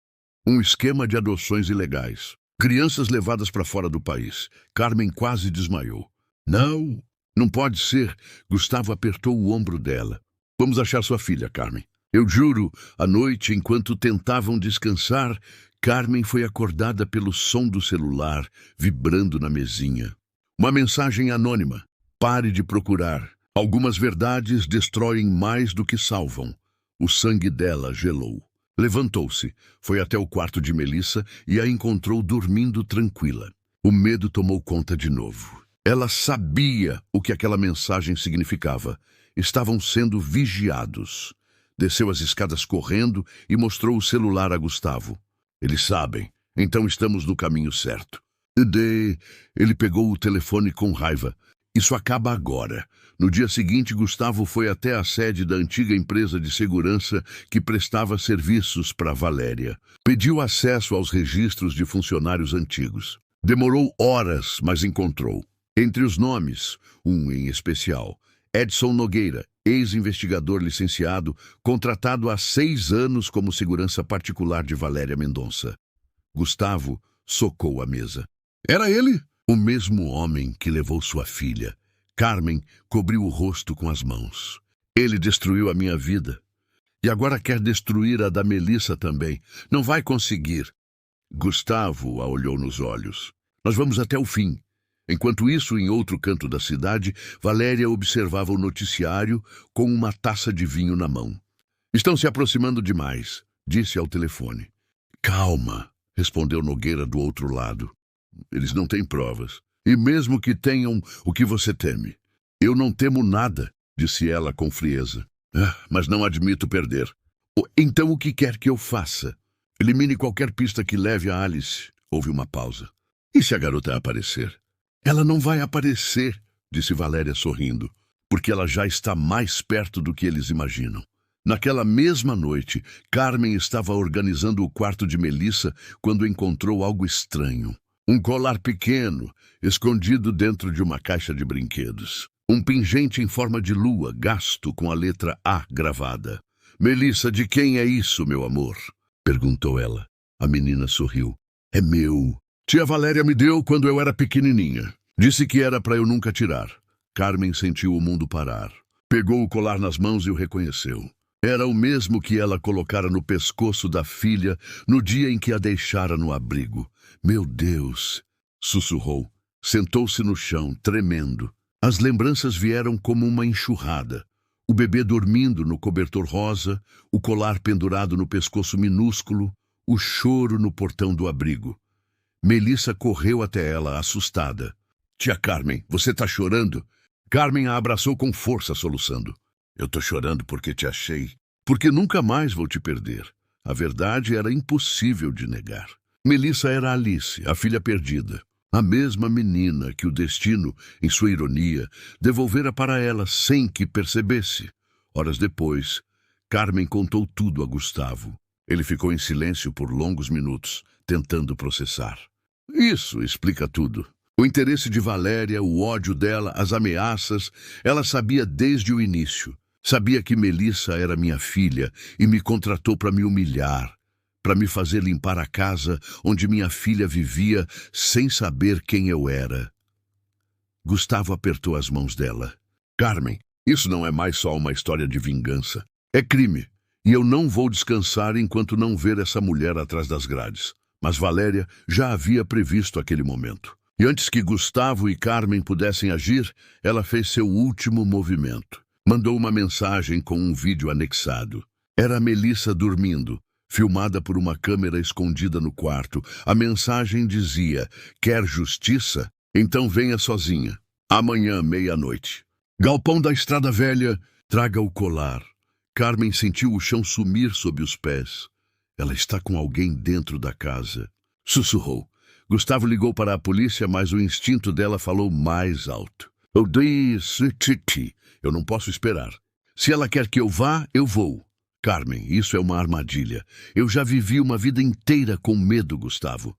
Speaker 1: Um esquema de adoções ilegais. Crianças levadas para fora do país. Carmen quase desmaiou. Não, Não pode ser. Gustavo apertou o ombro dela. Vamos achar sua filha, Carmen. Eu juro, à noite, enquanto tentavam descansar, Carmen foi acordada pelo som do celular vibrando na mesinha. Uma mensagem anônima. Pare de procurar. Algumas verdades destroem mais do que salvam. O sangue dela gelou. Levantou-se, foi até o quarto de Melissa e a encontrou dormindo tranquila. O medo tomou conta de novo. Ela sabia o que aquela mensagem significava. Estavam sendo vigiados. Desceu as escadas correndo e mostrou o celular a Gustavo. Eles sabem, então estamos no caminho certo. Ele pegou o telefone com raiva. Isso acaba agora. No dia seguinte, Gustavo foi até a sede da antiga empresa de segurança que prestava serviços para Valéria. Pediu acesso aos registros de funcionários antigos. Demorou horas, mas encontrou. Entre os nomes, um em especial, Edson Nogueira, ex-investigador licenciado, contratado há 6 anos como segurança particular de Valéria Mendonça. Gustavo socou a mesa. Era ele? O mesmo homem que levou sua filha. Carmen cobriu o rosto com as mãos. Ele destruiu a minha vida. E agora quer destruir a da Melissa também. Não vai conseguir. Gustavo a olhou nos olhos. Nós vamos até o fim. Enquanto isso, em outro canto da cidade, Valéria observava o noticiário com uma taça de vinho na mão. Estão se aproximando demais, disse ao telefone. Calma, respondeu Nogueira do outro lado. Eles não têm provas. E mesmo que tenham, o que você teme? Eu não temo nada, disse ela com frieza. Mas não admito perder. Então o que quer que eu faça? Elimine qualquer pista que leve a Alice. Houve uma pausa. E se a garota aparecer? Ela não vai aparecer, disse Valéria sorrindo, porque ela já está mais perto do que eles imaginam. Naquela mesma noite, Carmen estava organizando o quarto de Melissa quando encontrou algo estranho. Um colar pequeno, escondido dentro de uma caixa de brinquedos. Um pingente em forma de lua, gasto com a letra A gravada. Melissa, de quem é isso, meu amor? Perguntou ela. A menina sorriu. É meu. Tia Valéria me deu quando eu era pequenininha. Disse que era para eu nunca tirar. Carmen sentiu o mundo parar. Pegou o colar nas mãos e o reconheceu. Era o mesmo que ela colocara no pescoço da filha no dia em que a deixara no abrigo. Meu Deus! Sussurrou. Sentou-se no chão, tremendo. As lembranças vieram como uma enxurrada. O bebê dormindo no cobertor rosa, o colar pendurado no pescoço minúsculo, o choro no portão do abrigo. Melissa correu até ela, assustada. Tia Carmen, você tá chorando? Carmen a abraçou com força, soluçando. Eu tô chorando porque te achei. Porque nunca mais vou te perder. A verdade era impossível de negar. Melissa era Alice, a filha perdida. A mesma menina que o destino, em sua ironia, devolvera para ela sem que percebesse. Horas depois, Carmen contou tudo a Gustavo. Ele ficou em silêncio por longos minutos, tentando processar. Isso explica tudo. O interesse de Valéria, o ódio dela, as ameaças, ela sabia desde o início. Sabia que Melissa era minha filha e me contratou para me humilhar, para me fazer limpar a casa onde minha filha vivia sem saber quem eu era. Gustavo apertou as mãos dela. Carmen, isso não é mais só uma história de vingança. É crime. E eu não vou descansar enquanto não ver essa mulher atrás das grades. Mas Valéria já havia previsto aquele momento. E antes que Gustavo e Carmen pudessem agir, ela fez seu último movimento. Mandou uma mensagem com um vídeo anexado. Era a Melissa dormindo, filmada por uma câmera escondida no quarto. A mensagem dizia, quer justiça? Então venha sozinha. Amanhã, meia-noite. Galpão da Estrada Velha, traga o colar. Carmen sentiu o chão sumir sob os pés. Ela está com alguém dentro da casa. Sussurrou. Gustavo ligou para a polícia, mas o instinto dela falou mais alto. Eu disse, Titi, eu não posso esperar. Se ela quer que eu vá, eu vou. Carmen, isso é uma armadilha. Eu já vivi uma vida inteira com medo, Gustavo.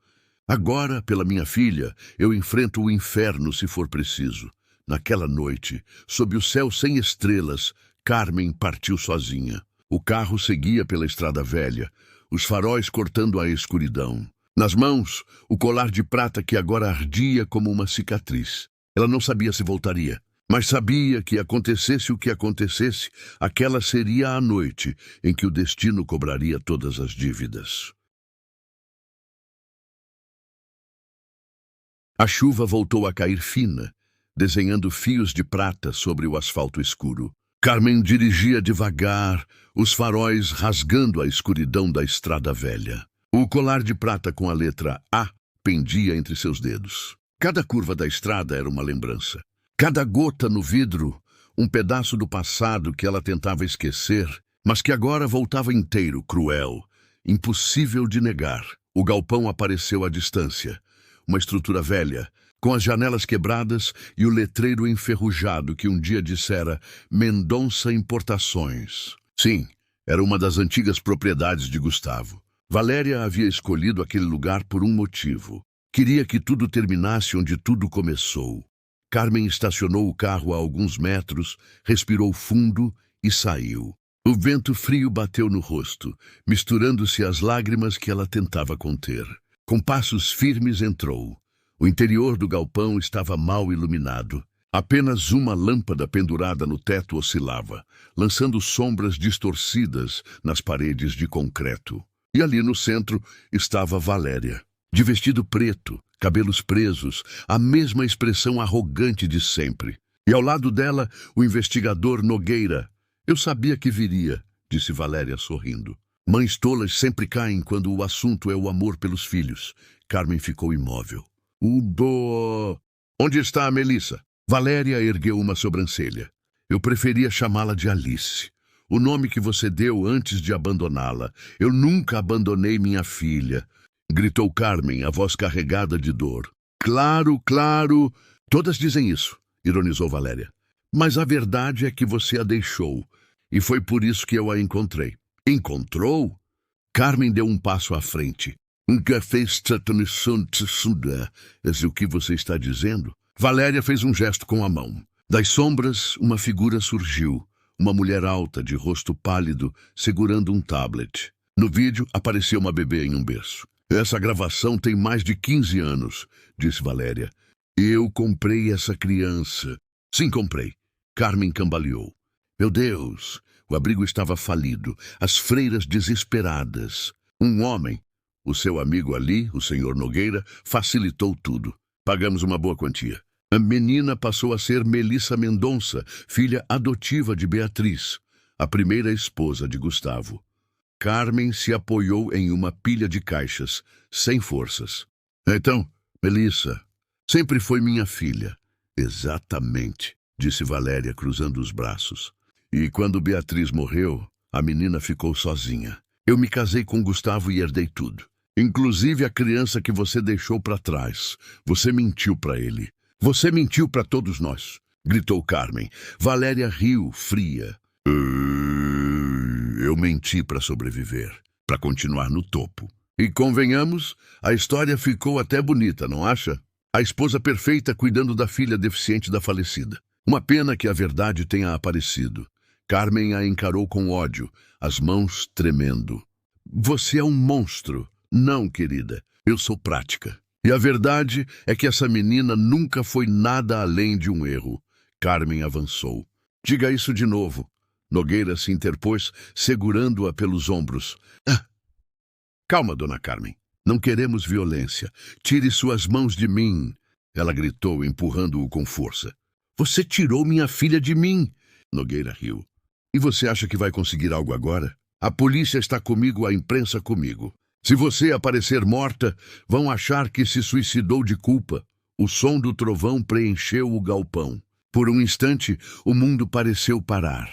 Speaker 1: Agora, pela minha filha, eu enfrento o inferno se for preciso. Naquela noite, sob o céu sem estrelas, Carmen partiu sozinha. O carro seguia pela estrada velha, os faróis cortando a escuridão. Nas mãos, o colar de prata que agora ardia como uma cicatriz. Ela não sabia se voltaria, Mas sabia que, acontecesse o que acontecesse, aquela seria a noite em que o destino cobraria todas as dívidas. A chuva voltou a cair fina, desenhando fios de prata sobre o asfalto escuro. Carmen dirigia devagar, os faróis rasgando a escuridão da estrada velha. O colar de prata com a letra A pendia entre seus dedos. Cada curva da estrada era uma lembrança. Cada gota no vidro, um pedaço do passado que ela tentava esquecer, mas que agora voltava inteiro, cruel, impossível de negar. O galpão apareceu à distância. Uma estrutura velha, com as janelas quebradas e o letreiro enferrujado que um dia dissera Mendonça Importações. Sim, era uma das antigas propriedades de Gustavo. Valéria havia escolhido aquele lugar por um motivo. Queria que tudo terminasse onde tudo começou. Carmen estacionou o carro a alguns metros, respirou fundo e saiu. O vento frio bateu no rosto, misturando-se às lágrimas que ela tentava conter. Com passos firmes entrou. O interior do galpão estava mal iluminado. Apenas uma lâmpada pendurada no teto oscilava, lançando sombras distorcidas nas paredes de concreto. E ali no centro estava Valéria, de vestido preto, cabelos presos, a mesma expressão arrogante de sempre. E ao lado dela, o investigador Nogueira. Eu sabia que viria, disse Valéria sorrindo. Mães tolas sempre caem quando o assunto é o amor pelos filhos. Carmen ficou imóvel. Onde está a Melissa? Valéria ergueu uma sobrancelha. Eu preferia chamá-la de Alice. O nome que você deu antes de abandoná-la. Eu nunca abandonei minha filha. Gritou Carmen, a voz carregada de dor. Claro, claro. Todas dizem isso, ironizou Valéria. Mas a verdade é que você a deixou. E foi por isso que eu a encontrei. Encontrou? Carmen deu um passo à frente. O que você está dizendo? Valéria fez um gesto com a mão. Das sombras, uma figura surgiu. Uma mulher alta, de rosto pálido, segurando um tablet. No vídeo, apareceu uma bebê em um berço. Essa gravação tem mais de 15 anos, disse Valéria. Eu comprei essa criança. Sim, comprei. Carmen cambaleou. Meu Deus, o abrigo estava falido, as freiras desesperadas. Um homem, o seu amigo ali, o senhor Nogueira, facilitou tudo. Pagamos uma boa quantia. A menina passou a ser Melissa Mendonça, filha adotiva de Beatriz, a primeira esposa de Gustavo. Carmen se apoiou em uma pilha de caixas, sem forças. Então, Melissa, sempre foi minha filha. Exatamente, disse Valéria, cruzando os braços. E quando Beatriz morreu, a menina ficou sozinha. Eu me casei com Gustavo e herdei tudo. Inclusive a criança que você deixou para trás. Você mentiu para ele. Você mentiu para todos nós, gritou Carmen. Valéria riu, fria. Eu menti para sobreviver, para continuar no topo. E convenhamos, a história ficou até bonita, não acha? A esposa perfeita cuidando da filha deficiente da falecida. Uma pena que a verdade tenha aparecido. Carmen a encarou com ódio, as mãos tremendo. Você é um monstro. Não, querida, eu sou prática. E a verdade é que essa menina nunca foi nada além de um erro. Carmen avançou. Diga isso de novo. Nogueira se interpôs, segurando-a pelos ombros. Calma, dona Carmen. Não queremos violência. Tire suas mãos de mim. Ela gritou, empurrando-o com força. Você tirou minha filha de mim. Nogueira riu. E você acha que vai conseguir algo agora? A polícia está comigo, a imprensa comigo. Se você aparecer morta, vão achar que se suicidou de culpa. O som do trovão preencheu o galpão. Por um instante, o mundo pareceu parar.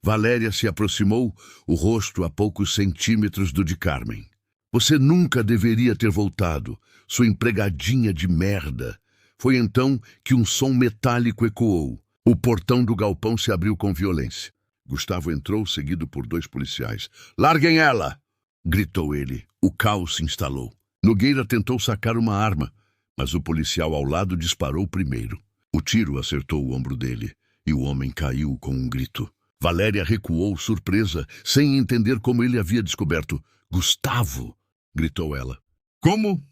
Speaker 1: Valéria se aproximou, o rosto a poucos centímetros do de Carmen. Você nunca deveria ter voltado, sua empregadinha de merda. Foi então que um som metálico ecoou. O portão do galpão se abriu com violência. Gustavo entrou, seguido por 2 policiais. Larguem ela! Gritou ele. O caos se instalou. Nogueira tentou sacar uma arma, mas o policial ao lado disparou primeiro. O tiro acertou o ombro dele, e o homem caiu com um grito. Valéria recuou, surpresa, sem entender como ele havia descoberto. Gustavo! Gritou ela. Como?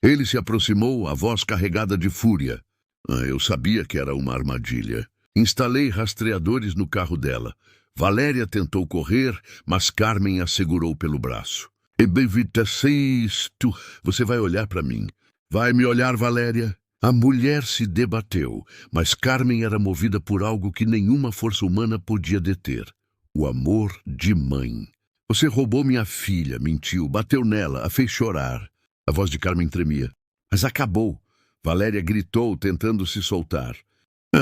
Speaker 1: Ele se aproximou, a voz carregada de fúria. Eu sabia que era uma armadilha. Instalei rastreadores no carro dela. Valéria tentou correr, mas Carmen a segurou pelo braço. Evita-se isto. Você vai olhar para mim. Vai me olhar, Valéria? A mulher se debateu, mas Carmen era movida por algo que nenhuma força humana podia deter. O amor de mãe. Você roubou minha filha, mentiu, bateu nela, a fez chorar. A voz de Carmen tremia. Mas acabou. Valéria gritou, tentando se soltar.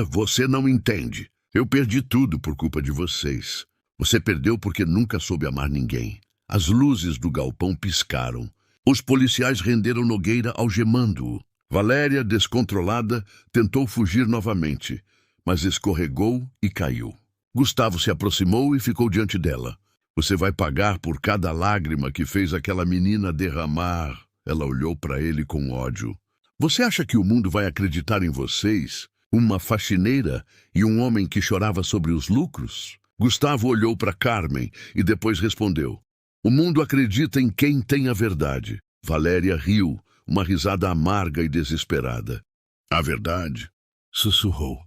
Speaker 1: Você não entende. Eu perdi tudo por culpa de vocês. Você perdeu porque nunca soube amar ninguém. As luzes do galpão piscaram. Os policiais renderam Nogueira algemando-o. Valéria, descontrolada, tentou fugir novamente, mas escorregou e caiu. Gustavo se aproximou e ficou diante dela. Você vai pagar por cada lágrima que fez aquela menina derramar. Ela olhou para ele com ódio. Você acha que o mundo vai acreditar em vocês? Uma faxineira e um homem que chorava sobre os lucros? Gustavo olhou para Carmen e depois respondeu. O mundo acredita em quem tem a verdade. Valéria riu, uma risada amarga e desesperada. A verdade? Sussurrou.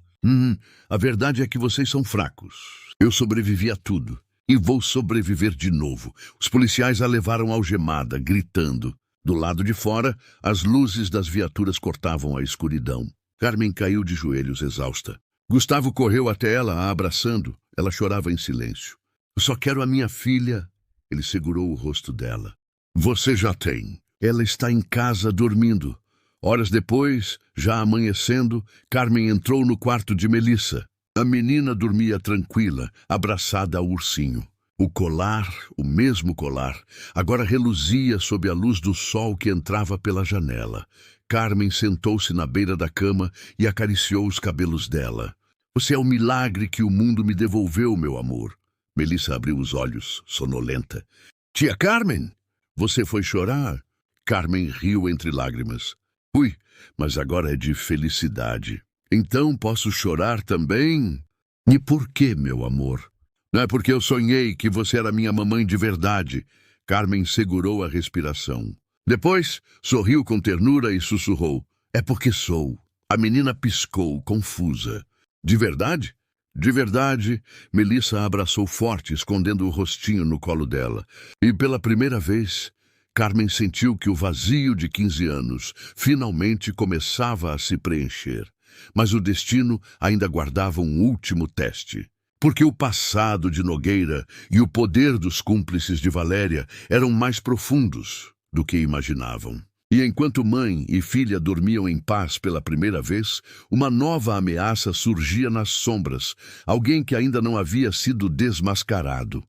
Speaker 1: A verdade é que vocês são fracos. Eu sobrevivi a tudo. E vou sobreviver de novo. Os policiais a levaram algemada, gritando. Do lado de fora, as luzes das viaturas cortavam a escuridão. Carmen caiu de joelhos, exausta. Gustavo correu até ela, a abraçando. Ela chorava em silêncio. Eu só quero a minha filha. Ele segurou o rosto dela. Você já tem. Ela está em casa dormindo. Horas depois, já amanhecendo, Carmen entrou no quarto de Melissa. A menina dormia tranquila, abraçada ao ursinho. O colar, o mesmo colar, agora reluzia sob a luz do sol que entrava pela janela. Carmen sentou-se na beira da cama e acariciou os cabelos dela. Você é o milagre que o mundo me devolveu, meu amor. Melissa abriu os olhos, sonolenta. Tia Carmen, você foi chorar? Carmen riu entre lágrimas. Fui, mas agora é de felicidade. Então posso chorar também? E por quê, meu amor? Não é porque eu sonhei que você era minha mamãe de verdade. Carmen segurou a respiração. Depois, sorriu com ternura e sussurrou. É porque sou. A menina piscou, confusa. De verdade? De verdade, Melissa a abraçou forte, escondendo o rostinho no colo dela. E pela primeira vez, Carmen sentiu que o vazio de 15 anos finalmente começava a se preencher. Mas o destino ainda guardava um último teste. Porque o passado de Nogueira e o poder dos cúmplices de Valéria eram mais profundos do que imaginavam. E enquanto mãe e filha dormiam em paz pela primeira vez, uma nova ameaça surgia nas sombras, alguém que ainda não havia sido desmascarado.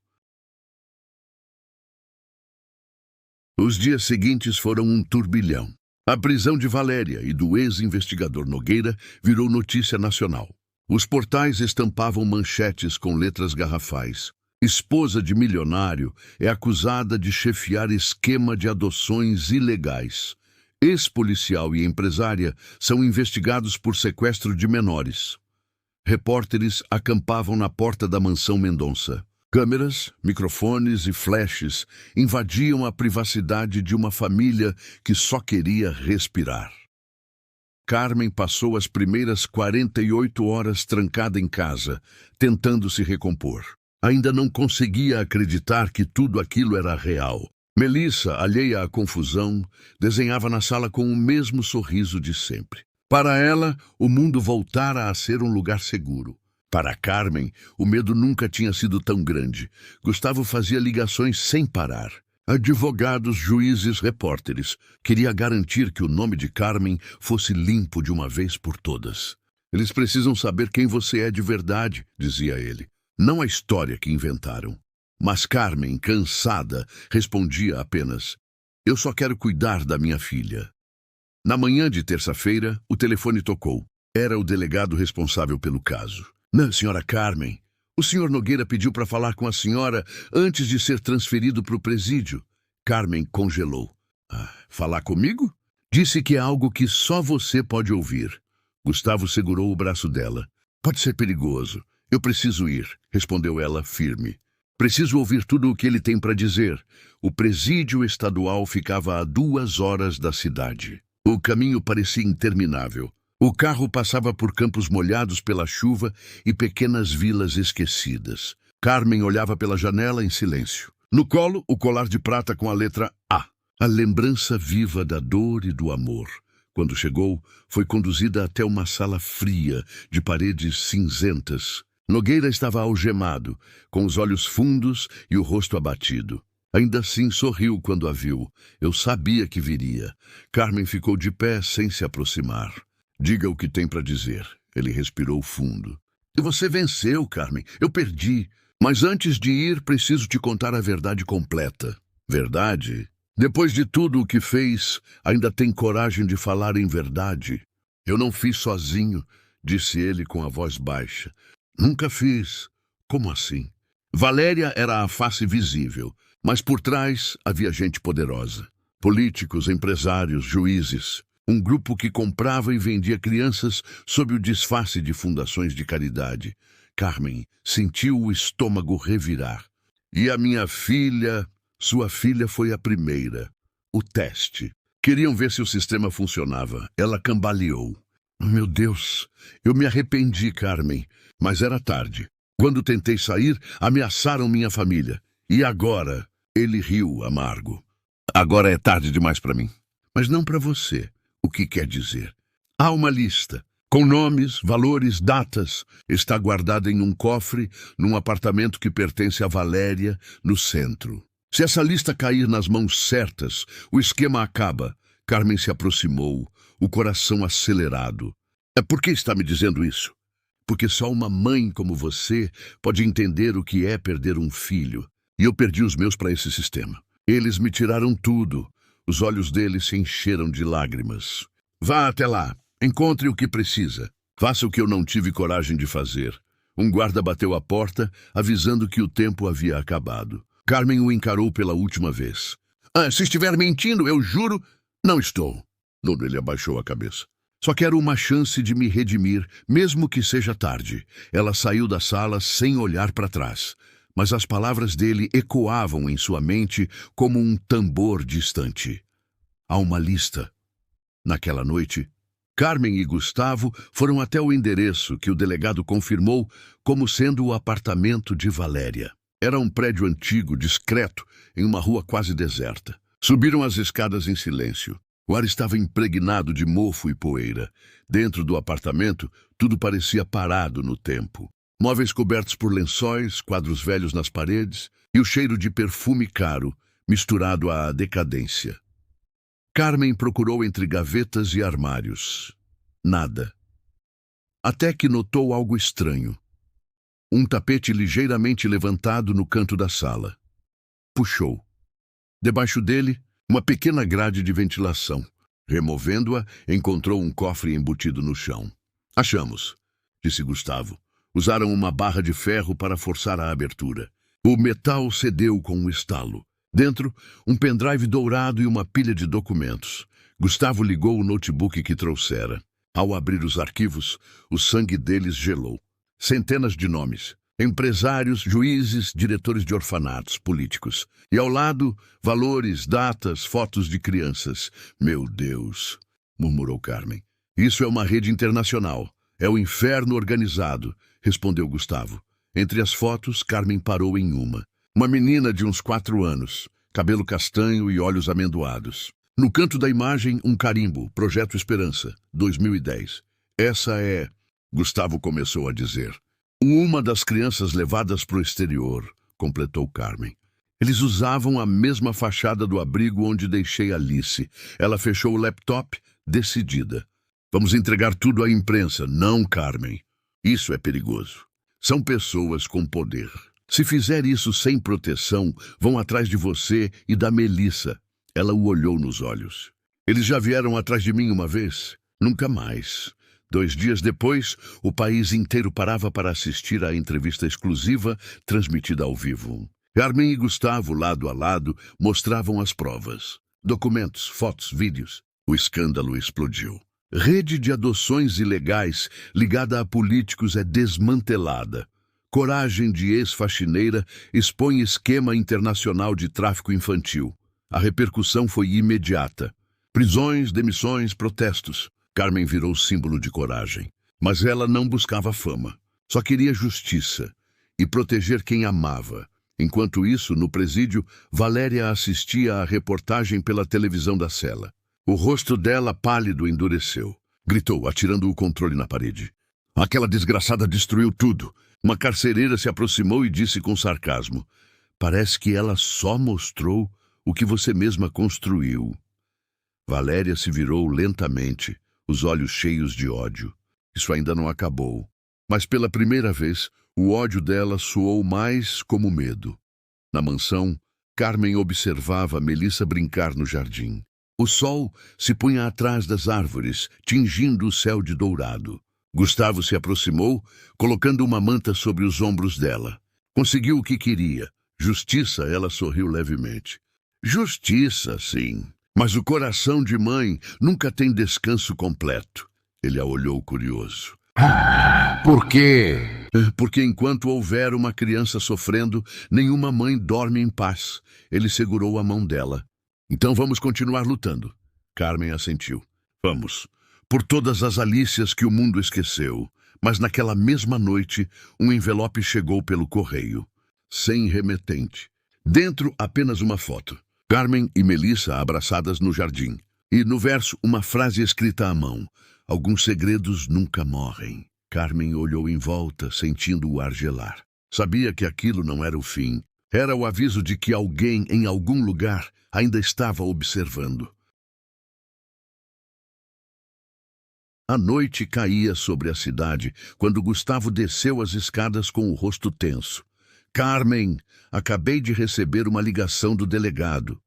Speaker 1: Os dias seguintes foram um turbilhão. A prisão de Valéria e do ex-investigador Nogueira virou notícia nacional. Os portais estampavam manchetes com letras garrafais. Esposa de milionário é acusada de chefiar esquema de adoções ilegais. Ex-policial e empresária são investigados por sequestro de menores. Repórteres acampavam na porta da mansão Mendonça. Câmeras, microfones e flashes invadiam a privacidade de uma família que só queria respirar. Carmen passou as primeiras 48 horas trancada em casa, tentando se recompor. Ainda não conseguia acreditar que tudo aquilo era real. Melissa, alheia à confusão, desenhava na sala com o mesmo sorriso de sempre. Para ela, o mundo voltara a ser um lugar seguro. Para Carmen, o medo nunca tinha sido tão grande. Gustavo fazia ligações sem parar. Advogados, juízes, repórteres. Queria garantir que o nome de Carmen fosse limpo de uma vez por todas. Eles precisam saber quem você é de verdade, dizia ele. Não a história que inventaram. Mas Carmen, cansada, respondia apenas: eu só quero cuidar da minha filha. Na manhã de terça-feira, o telefone tocou. Era o delegado responsável pelo caso. Não, senhora Carmen. O senhor Nogueira pediu para falar com a senhora antes de ser transferido para o presídio. Carmen congelou. Falar comigo? Disse que é algo que só você pode ouvir. Gustavo segurou o braço dela. Pode ser perigoso. Eu preciso ir, respondeu ela firme. Preciso ouvir tudo o que ele tem para dizer. O presídio estadual ficava a 2 horas da cidade. O caminho parecia interminável. O carro passava por campos molhados pela chuva e pequenas vilas esquecidas. Carmen olhava pela janela em silêncio. No colo, o colar de prata com a letra A. A lembrança viva da dor e do amor. Quando chegou, foi conduzida até uma sala fria, de paredes cinzentas. Nogueira estava algemado, com os olhos fundos e o rosto abatido. Ainda assim sorriu quando a viu. Eu sabia que viria. Carmen ficou de pé sem se aproximar. Diga o que tem para dizer. Ele respirou fundo. Você venceu, Carmen. Eu perdi. Mas antes de ir, preciso te contar a verdade completa. Verdade? Depois de tudo o que fez, ainda tem coragem de falar em verdade? Eu não fiz sozinho, disse ele com a voz baixa. Nunca fiz. Como assim? Valéria era a face visível, mas por trás havia gente poderosa. Políticos, empresários, juízes. Um grupo que comprava e vendia crianças sob o disfarce de fundações de caridade. Carmen sentiu o estômago revirar. E a minha filha, sua filha foi a primeira. O teste. Queriam ver se o sistema funcionava. Ela cambaleou. Meu Deus, eu me arrependi, Carmen, mas era tarde. Quando tentei sair, ameaçaram minha família. E agora? Ele riu amargo. Agora é tarde demais para mim. Mas não para você. O que quer dizer? Há uma lista, com nomes, valores, datas. Está guardada em um cofre, num apartamento que pertence a Valéria, no centro. Se essa lista cair nas mãos certas, o esquema acaba. Carmen se aproximou, o coração acelerado. Por que está me dizendo isso? Porque só uma mãe como você pode entender o que é perder um filho. E eu perdi os meus para esse sistema. Eles me tiraram tudo. Os olhos dele se encheram de lágrimas. Vá até lá. Encontre o que precisa. Faça o que eu não tive coragem de fazer. Um guarda bateu à porta, avisando que o tempo havia acabado. Carmen o encarou pela última vez. Se estiver mentindo, eu juro... Não estou. Lodo, ele abaixou a cabeça. Só quero uma chance de me redimir, mesmo que seja tarde. Ela saiu da sala sem olhar para trás. Mas as palavras dele ecoavam em sua mente como um tambor distante. Há uma lista. Naquela noite, Carmen e Gustavo foram até o endereço que o delegado confirmou como sendo o apartamento de Valéria. Era um prédio antigo, discreto, em uma rua quase deserta. Subiram as escadas em silêncio. O ar estava impregnado de mofo e poeira. Dentro do apartamento, tudo parecia parado no tempo. Móveis cobertos por lençóis, quadros velhos nas paredes e o cheiro de perfume caro, misturado à decadência. Carmen procurou entre gavetas e armários. Nada. Até que notou algo estranho. Um tapete ligeiramente levantado no canto da sala. Puxou. Debaixo dele, uma pequena grade de ventilação. Removendo-a, encontrou um cofre embutido no chão. Achamos, disse Gustavo. Usaram uma barra de ferro para forçar a abertura. O metal cedeu com um estalo. Dentro, um pendrive dourado e uma pilha de documentos. Gustavo ligou o notebook que trouxera. Ao abrir os arquivos, o sangue deles gelou. Centenas de nomes. Empresários, juízes, diretores de orfanatos, políticos. E ao lado, valores, datas, fotos de crianças. Meu Deus, murmurou Carmen. Isso é uma rede internacional. É o inferno organizado, respondeu Gustavo. Entre as fotos, Carmen parou em uma. Uma menina de uns 4 anos, cabelo castanho e olhos amendoados. No canto da imagem, um carimbo, Projeto Esperança, 2010. Essa é... Gustavo começou a dizer. Uma das crianças levadas para o exterior, completou Carmen. Eles usavam a mesma fachada do abrigo onde deixei Alice. Ela fechou o laptop, decidida. Vamos entregar tudo à imprensa. Não, Carmen. Isso é perigoso. São pessoas com poder. Se fizer isso sem proteção, vão atrás de você e da Melissa. Ela o olhou nos olhos. Eles já vieram atrás de mim uma vez? Nunca mais. 2 dias depois, o país inteiro parava para assistir à entrevista exclusiva transmitida ao vivo. Carmen e Gustavo, lado a lado, mostravam as provas. Documentos, fotos, vídeos. O escândalo explodiu. Rede de adoções ilegais ligada a políticos é desmantelada. Coragem de ex-faxineira expõe esquema internacional de tráfico infantil. A repercussão foi imediata. Prisões, demissões, protestos. Carmen virou símbolo de coragem, mas ela não buscava fama. Só queria justiça e proteger quem amava. Enquanto isso, no presídio, Valéria assistia à reportagem pela televisão da cela. O rosto dela, pálido, endureceu. Gritou, atirando o controle na parede. Aquela desgraçada destruiu tudo. Uma carcereira se aproximou e disse com sarcasmo: parece que ela só mostrou o que você mesma construiu. Valéria se virou lentamente, os olhos cheios de ódio. Isso ainda não acabou. Mas pela primeira vez, o ódio dela soou mais como medo. Na mansão, Carmen observava Melissa brincar no jardim. O sol se punha atrás das árvores, tingindo o céu de dourado. Gustavo se aproximou, colocando uma manta sobre os ombros dela. Conseguiu o que queria. Justiça, ela sorriu levemente. Justiça, sim. Mas o coração de mãe nunca tem descanso completo. Ele a olhou curioso.
Speaker 2: Por quê?
Speaker 1: Porque enquanto houver uma criança sofrendo, nenhuma mãe dorme em paz. Ele segurou a mão dela. Então vamos continuar lutando. Carmen assentiu. Vamos. Por todas as Alícias que o mundo esqueceu. Mas naquela mesma noite, um envelope chegou pelo correio. Sem remetente. Dentro, apenas uma foto. Carmen e Melissa abraçadas no jardim. E no verso, uma frase escrita à mão. Alguns segredos nunca morrem. Carmen olhou em volta, sentindo o ar gelar. Sabia que aquilo não era o fim. Era o aviso de que alguém, em algum lugar, ainda estava observando. A noite caía sobre a cidade quando Gustavo desceu as escadas com o rosto tenso. Carmen, acabei de receber uma ligação do delegado.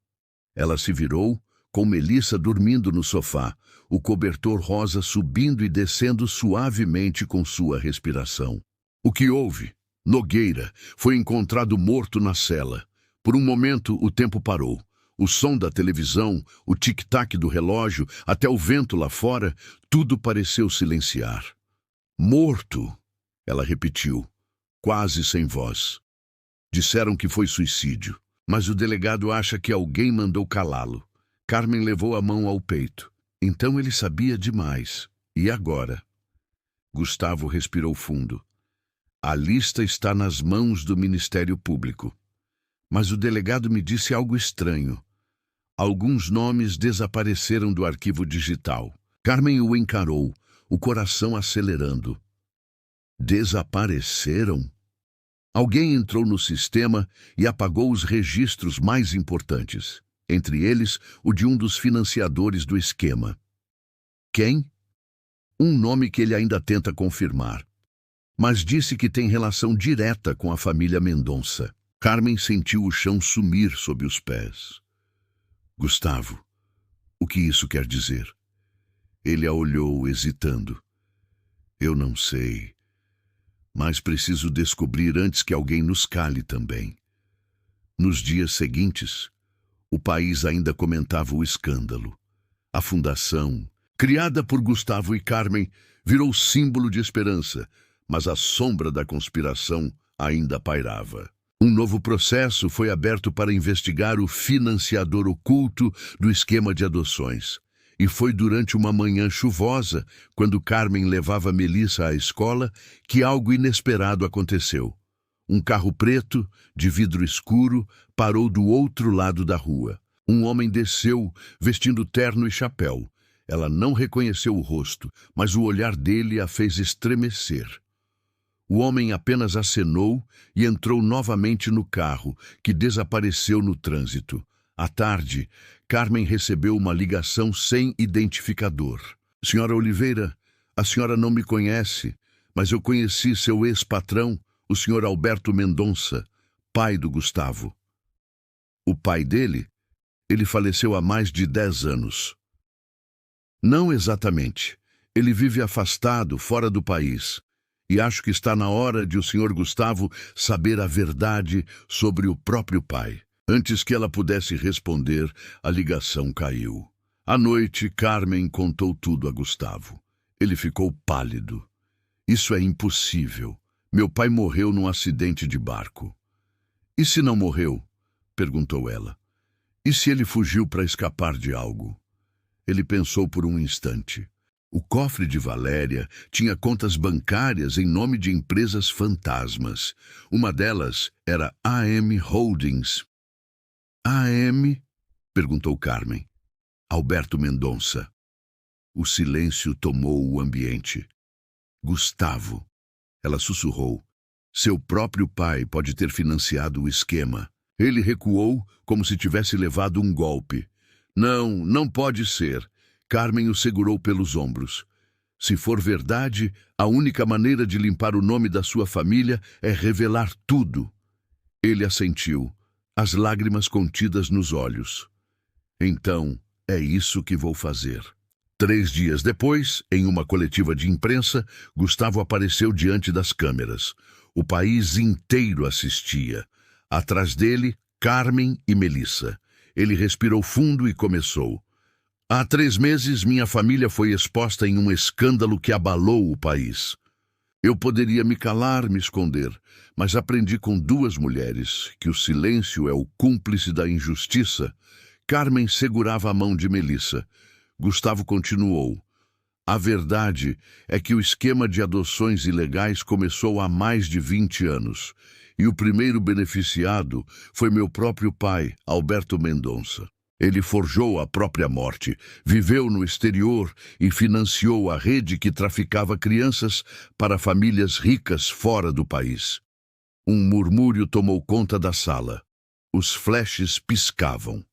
Speaker 1: Ela se virou, com Melissa dormindo no sofá, o cobertor rosa subindo e descendo suavemente com sua respiração. O que houve? Nogueira foi encontrado morto na cela. Por um momento, o tempo parou. O som da televisão, o tic-tac do relógio, até o vento lá fora, tudo pareceu silenciar. Morto, ela repetiu, quase sem voz. Disseram que foi suicídio, mas o delegado acha que alguém mandou calá-lo. Carmen levou a mão ao peito. Então ele sabia demais. E agora? Gustavo respirou fundo. A lista está nas mãos do Ministério Público. Mas o delegado me disse algo estranho. Alguns nomes desapareceram do arquivo digital. Carmen o encarou, o coração acelerando. Desapareceram? Alguém entrou no sistema e apagou os registros mais importantes. Entre eles, o de um dos financiadores do esquema. Quem? Um nome que ele ainda tenta confirmar. Mas disse que tem relação direta com a família Mendonça. Carmen sentiu o chão sumir sob os pés. Gustavo, o que isso quer dizer? Ele a olhou, hesitando. Eu não sei, mas preciso descobrir antes que alguém nos cale também. Nos dias seguintes, o país ainda comentava o escândalo. A fundação, criada por Gustavo e Carmen, virou símbolo de esperança, mas a sombra da conspiração ainda pairava. Um novo processo foi aberto para investigar o financiador oculto do esquema de adoções. E foi durante uma manhã chuvosa, quando Carmen levava Melissa à escola, que algo inesperado aconteceu. Um carro preto, de vidro escuro, parou do outro lado da rua. Um homem desceu, vestindo terno e chapéu. Ela não reconheceu o rosto, mas o olhar dele a fez estremecer. O homem apenas acenou e entrou novamente no carro, que desapareceu no trânsito. À tarde, Carmen recebeu uma ligação sem identificador. Senhora Oliveira, a senhora não me conhece, mas eu conheci seu ex-patrão, o senhor Alberto Mendonça, pai do Gustavo. O pai dele? Ele faleceu há mais de 10 anos. Não exatamente. Ele vive afastado, fora do país. E acho que está na hora de o senhor Gustavo saber a verdade sobre o próprio pai. Antes que ela pudesse responder, a ligação caiu. À noite, Carmen contou tudo a Gustavo. Ele ficou pálido. Isso é impossível. Meu pai morreu num acidente de barco. E se não morreu? Perguntou ela. E se ele fugiu para escapar de algo? Ele pensou por um instante. O cofre de Valéria tinha contas bancárias em nome de empresas fantasmas. Uma delas era AM Holdings. AM? Perguntou Carmen. Alberto Mendonça. O silêncio tomou o ambiente. Gustavo. Ela sussurrou. Seu próprio pai pode ter financiado o esquema. Ele recuou como se tivesse levado um golpe. Não, não pode ser. Carmen o segurou pelos ombros. Se for verdade, a única maneira de limpar o nome da sua família é revelar tudo. Ele assentiu, as lágrimas contidas nos olhos. Então, é isso que vou fazer. 3 dias depois, em uma coletiva de imprensa, Gustavo apareceu diante das câmeras. O país inteiro assistia. Atrás dele, Carmen e Melissa. Ele respirou fundo e começou. Há 3 meses, minha família foi exposta em um escândalo que abalou o país. Eu poderia me calar, me esconder, mas aprendi com 2 mulheres que o silêncio é o cúmplice da injustiça. Carmen segurava a mão de Melissa. Gustavo continuou. A verdade é que o esquema de adoções ilegais começou há mais de 20 anos. E o primeiro beneficiado foi meu próprio pai, Alberto Mendonça. Ele forjou a própria morte, viveu no exterior e financiou a rede que traficava crianças para famílias ricas fora do país. Um murmúrio tomou conta da sala. Os flashes piscavam.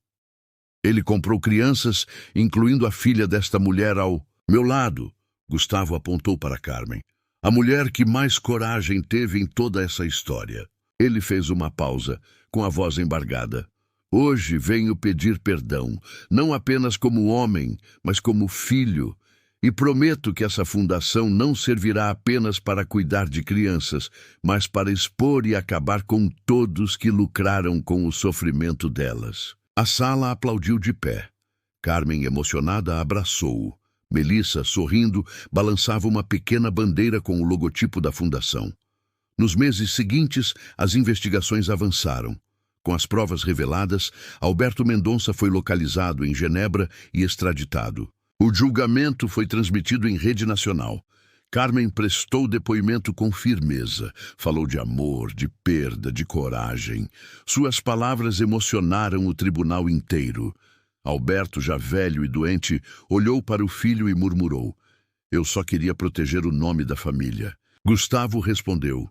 Speaker 1: Ele comprou crianças, incluindo a filha desta mulher ao meu lado. Gustavo apontou para Carmen. A mulher que mais coragem teve em toda essa história. Ele fez uma pausa, com a voz embargada. Hoje venho pedir perdão, não apenas como homem, mas como filho. E prometo que essa fundação não servirá apenas para cuidar de crianças, mas para expor e acabar com todos que lucraram com o sofrimento delas. A sala aplaudiu de pé. Carmen, emocionada, abraçou-o. Melissa, sorrindo, balançava uma pequena bandeira com o logotipo da fundação. Nos meses seguintes, as investigações avançaram. Com as provas reveladas, Alberto Mendonça foi localizado em Genebra e extraditado. O julgamento foi transmitido em rede nacional. Carmen prestou depoimento com firmeza. Falou de amor, de perda, de coragem. Suas palavras emocionaram o tribunal inteiro. Alberto, já velho e doente, olhou para o filho e murmurou. Eu só queria proteger o nome da família. Gustavo respondeu.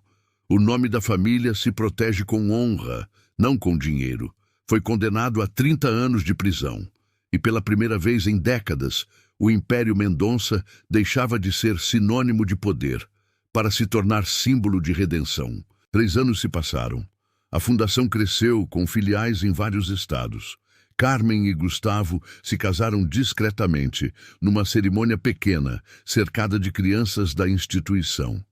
Speaker 1: O nome da família se protege com honra, não com dinheiro. Foi condenado a 30 anos de prisão. E pela primeira vez em décadas, o Império Mendonça deixava de ser sinônimo de poder, para se tornar símbolo de redenção. 3 anos se passaram. A fundação cresceu com filiais em vários estados. Carmen e Gustavo se casaram discretamente, numa cerimônia pequena, cercada de crianças da instituição.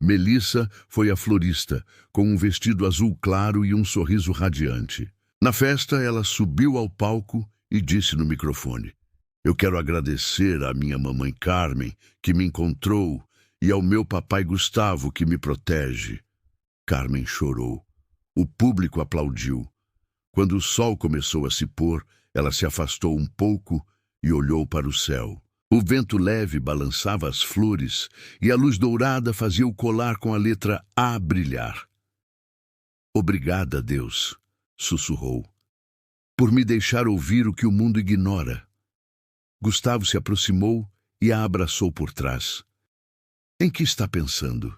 Speaker 1: Melissa foi a florista, com um vestido azul claro e um sorriso radiante. Na festa, ela subiu ao palco e disse no microfone: Eu quero agradecer à minha mamãe Carmen, que me encontrou, e ao meu papai Gustavo, que me protege. Carmen chorou. O público aplaudiu. Quando o sol começou a se pôr, ela se afastou um pouco e olhou para o céu. O vento leve balançava as flores e a luz dourada fazia o colar com a letra A brilhar. Obrigada, Deus, sussurrou, por me deixar ouvir o que o mundo ignora. Gustavo se aproximou e a abraçou por trás. Em que está pensando?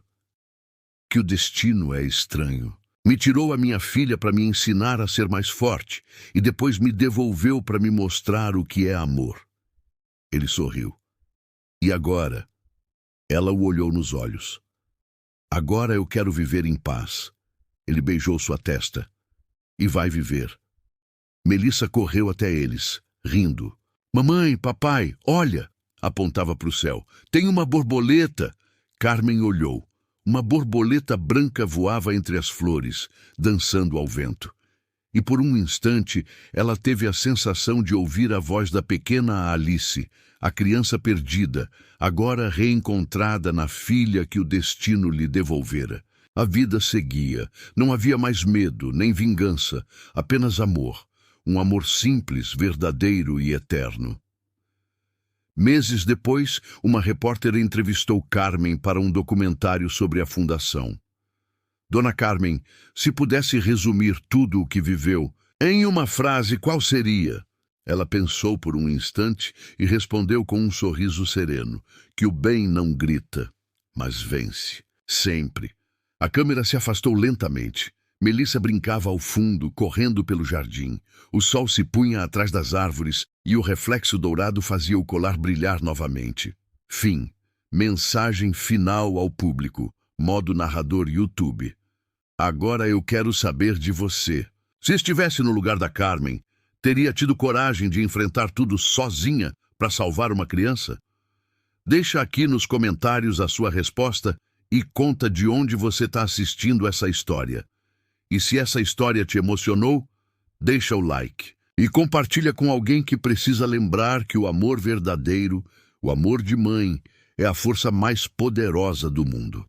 Speaker 1: Que o destino é estranho. Me tirou a minha filha para me ensinar a ser mais forte e depois me devolveu para me mostrar o que é amor. Ele sorriu. E agora? Ela o olhou nos olhos. Agora eu quero viver em paz. Ele beijou sua testa. E vai viver. Melissa correu até eles, rindo. Mamãe, papai, olha! Apontava para o céu. Tem uma borboleta! Carmen olhou. Uma borboleta branca voava entre as flores, dançando ao vento. E por um instante, ela teve a sensação de ouvir a voz da pequena Alice, a criança perdida, agora reencontrada na filha que o destino lhe devolvera. A vida seguia. Não havia mais medo, nem vingança, apenas amor. Um amor simples, verdadeiro e eterno. Meses depois, uma repórter entrevistou Carmen para um documentário sobre a fundação. Dona Carmen, se pudesse resumir tudo o que viveu em uma frase, qual seria? Ela pensou por um instante e respondeu com um sorriso sereno, que o bem não grita, mas vence. Sempre. A câmera se afastou lentamente. Melissa brincava ao fundo, correndo pelo jardim. O sol se punha atrás das árvores e o reflexo dourado fazia o colar brilhar novamente. Fim. Mensagem final ao público. Modo narrador YouTube. Agora eu quero saber de você. Se estivesse no lugar da Carmen, teria tido coragem de enfrentar tudo sozinha para salvar uma criança? Deixa aqui nos comentários a sua resposta e conta de onde você está assistindo essa história. E se essa história te emocionou, deixa o like e compartilha com alguém que precisa lembrar que o amor verdadeiro, o amor de mãe, é a força mais poderosa do mundo.